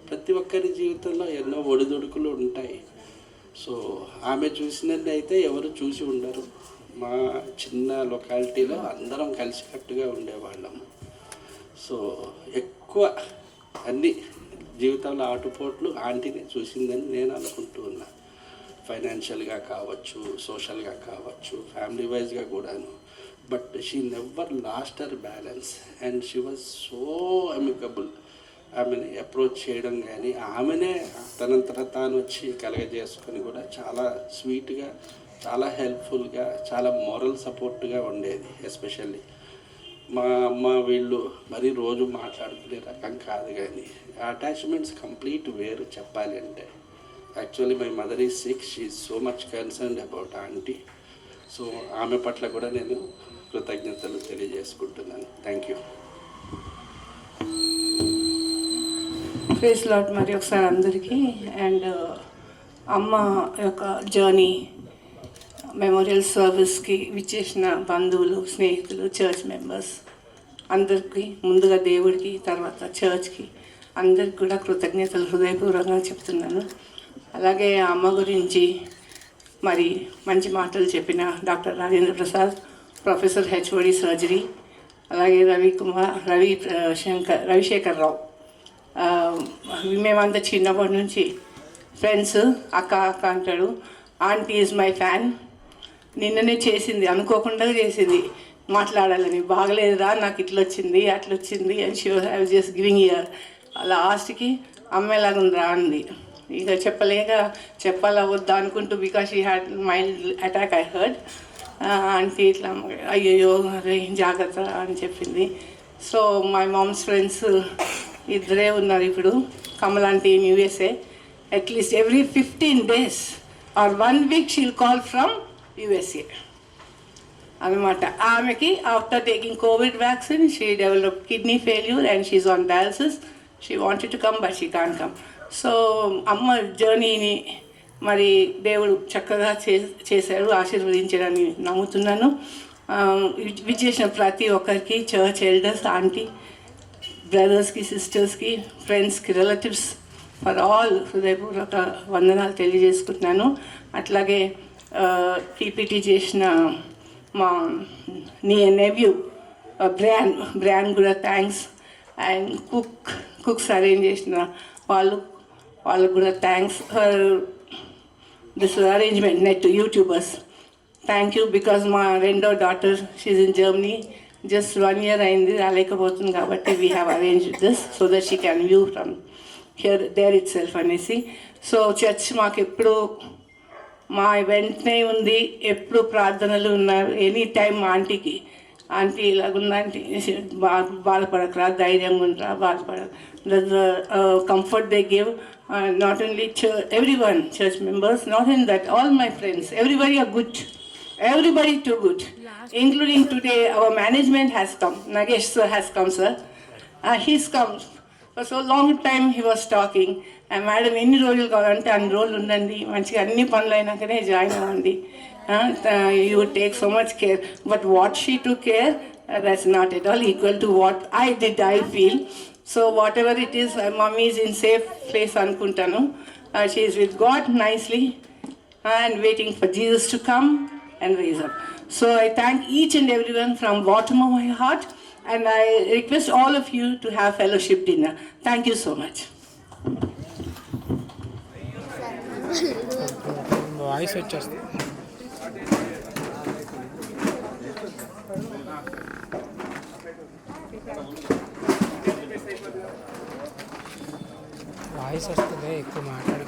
ప్రతి ఒక్కరి జీవితంలో ఎన్నో ఒడిదుడుకులు ఉంటాయి. సో ఆమె చూసినట్టు అయితే ఎవరు చూసి ఉండరు. మా చిన్న లొకాలిటీలో అందరం కలిసికట్టుగా ఉండేవాళ్ళము. సో ఎక్కువ అన్ని జీవితంలో ఆటుపోట్లు ఆంటీని చూసిందని నేను అనుకుంటూ ఉన్నా. ఫైనాన్షియల్గా కావచ్చు, సోషల్గా కావచ్చు, ఫ్యామిలీ వైజ్గా కూడాను. But she never lost her balance and she was so amicable. ఆమెని అప్రోచ్ చేయడం కానీ, ఆమెనే తనంతట తాను వచ్చి కలగజేసుకొని కూడా చాలా స్వీట్గా, చాలా హెల్ప్ఫుల్గా, చాలా మోరల్ సపోర్ట్గా ఉండేది. ఎస్పెషల్లీ మా అమ్మ వీళ్ళు మరీ రోజు మాట్లాడుకునే రకం కాదు, కానీ అటాచ్మెంట్స్ కంప్లీట్ వేరు చెప్పాలి అంటే. Actually my mother is sick, she is so much concerned about aunty. So ఆమె పట్ల కూడా నేను కృతజ్ఞతలు తెలియజేసుకుంటున్నాను. Thank you. ప్రైజ్ లార్డ్ మరి ఒకసారి అందరికీ. అండ్ అమ్మ యొక్క జర్నీ మెమోరియల్ సర్వీస్కి విచ్చేసిన బంధువులు, స్నేహితులు, చర్చ్ మెంబర్స్ అందరికీ, ముందుగా దేవుడికి, తర్వాత చర్చ్కి, అందరికి కూడా కృతజ్ఞతలు హృదయపూర్వకంగా చెప్తున్నాను. అలాగే అమ్మ గురించి మరి మంచి మాటలు చెప్పిన doctor Rajendra Prasad, professor HOD surgery, అలాగే రవిశేఖర్ రావు. మేమంతా చిన్నప్పటి నుంచి ఫ్రెండ్స్. అక్క అక్క అంటాడు. Aunty is my fan. నిన్ననే చేసింది, అనుకోకుండా చేసింది, మాట్లాడాలని. బాగలేదురా, నాకు ఇట్లా వచ్చింది అట్లా వచ్చింది అని she was just giving year. లాస్ట్కి అమ్మేలాగా ఉందిరా అంది. ఇక చెప్పాలా వద్దా అనుకుంటూ, because she had mild attack I heard. Aunty ఇట్లా అయ్యయ్యో అరే జాగ్రత్త అని చెప్పింది. సో మై మామ్స్ ఫ్రెండ్స్ ఇద్దరే ఉన్నారు ఇప్పుడు. Kamal aunty in USA. At least every 15 days or 1 week she'll call from USA అనమాట. ఆమెకి after taking covid vaccine she developed kidney failure and she's on dialysis. She wanted to come but she can't come. So అమ్మ జర్నీని మరి దేవుడు చక్కగా చేశాడు, ఆశీర్వదించాడని నమ్ముతున్నాను. విచ్చేసిన ప్రతి ఒక్కరికి, చర్చ్ ఎల్డర్స్, ఆంటీ, బ్రదర్స్కి, సిస్టర్స్కి, ఫ్రెండ్స్కి, రిలేటివ్స్, ఫర్ ఆల్ హృదయపూర్వక వందనాలు తెలియజేసుకుంటున్నాను. అట్లాగే పీపీటీ చేసిన మా నెవ్యూ బ్రాన్ కూడా థ్యాంక్స్. అండ్ కుక్స్ అరేంజ్ చేసిన వాళ్ళకు కూడా thanks for this arrangement. Net youtubers, thank you. Because మా రెండో daughter she's in Germany, just 1 year అయింది, రాలేకపోతుంది. కాబట్టి we have arrange this so that she can view from there it self అనేసి. So church మాకు ఎప్పుడు మా వెంటనే ఉంది, ఎప్పుడు ప్రార్థనలు ఉన్నారు. ఎనీ టైం ఆంటీ ఇలాగుందంటే బాధపడకరా, ధైర్యంగా ఉండరా, బాధపడక. Comfort they give not only everyone, church members, not only that, all my friends, everybody are good, everybody too good, including today our management has come. Nagesh sir has come, sir. He's come for so long time. He was talking, madam ఎన్ని రోజులు కావాలంటే అన్ని రోజులు ఉండండి, మంచిగా అన్ని పనులు అయినాకనే join అవ్వండి. You would take so much care, but what she took care, that's not at all equal to what I did, I feel. So whatever it is, mommy is in safe place anukuntanu. She is with God nicely and waiting for Jesus to come and raise up. So I thank each and everyone from bottom of my heart, and I request all of you to have fellowship dinner. Thank you so much. Voice వచ్చేస్తుంది. Voice వస్తుంది, ఎక్కువ మాట్లాడ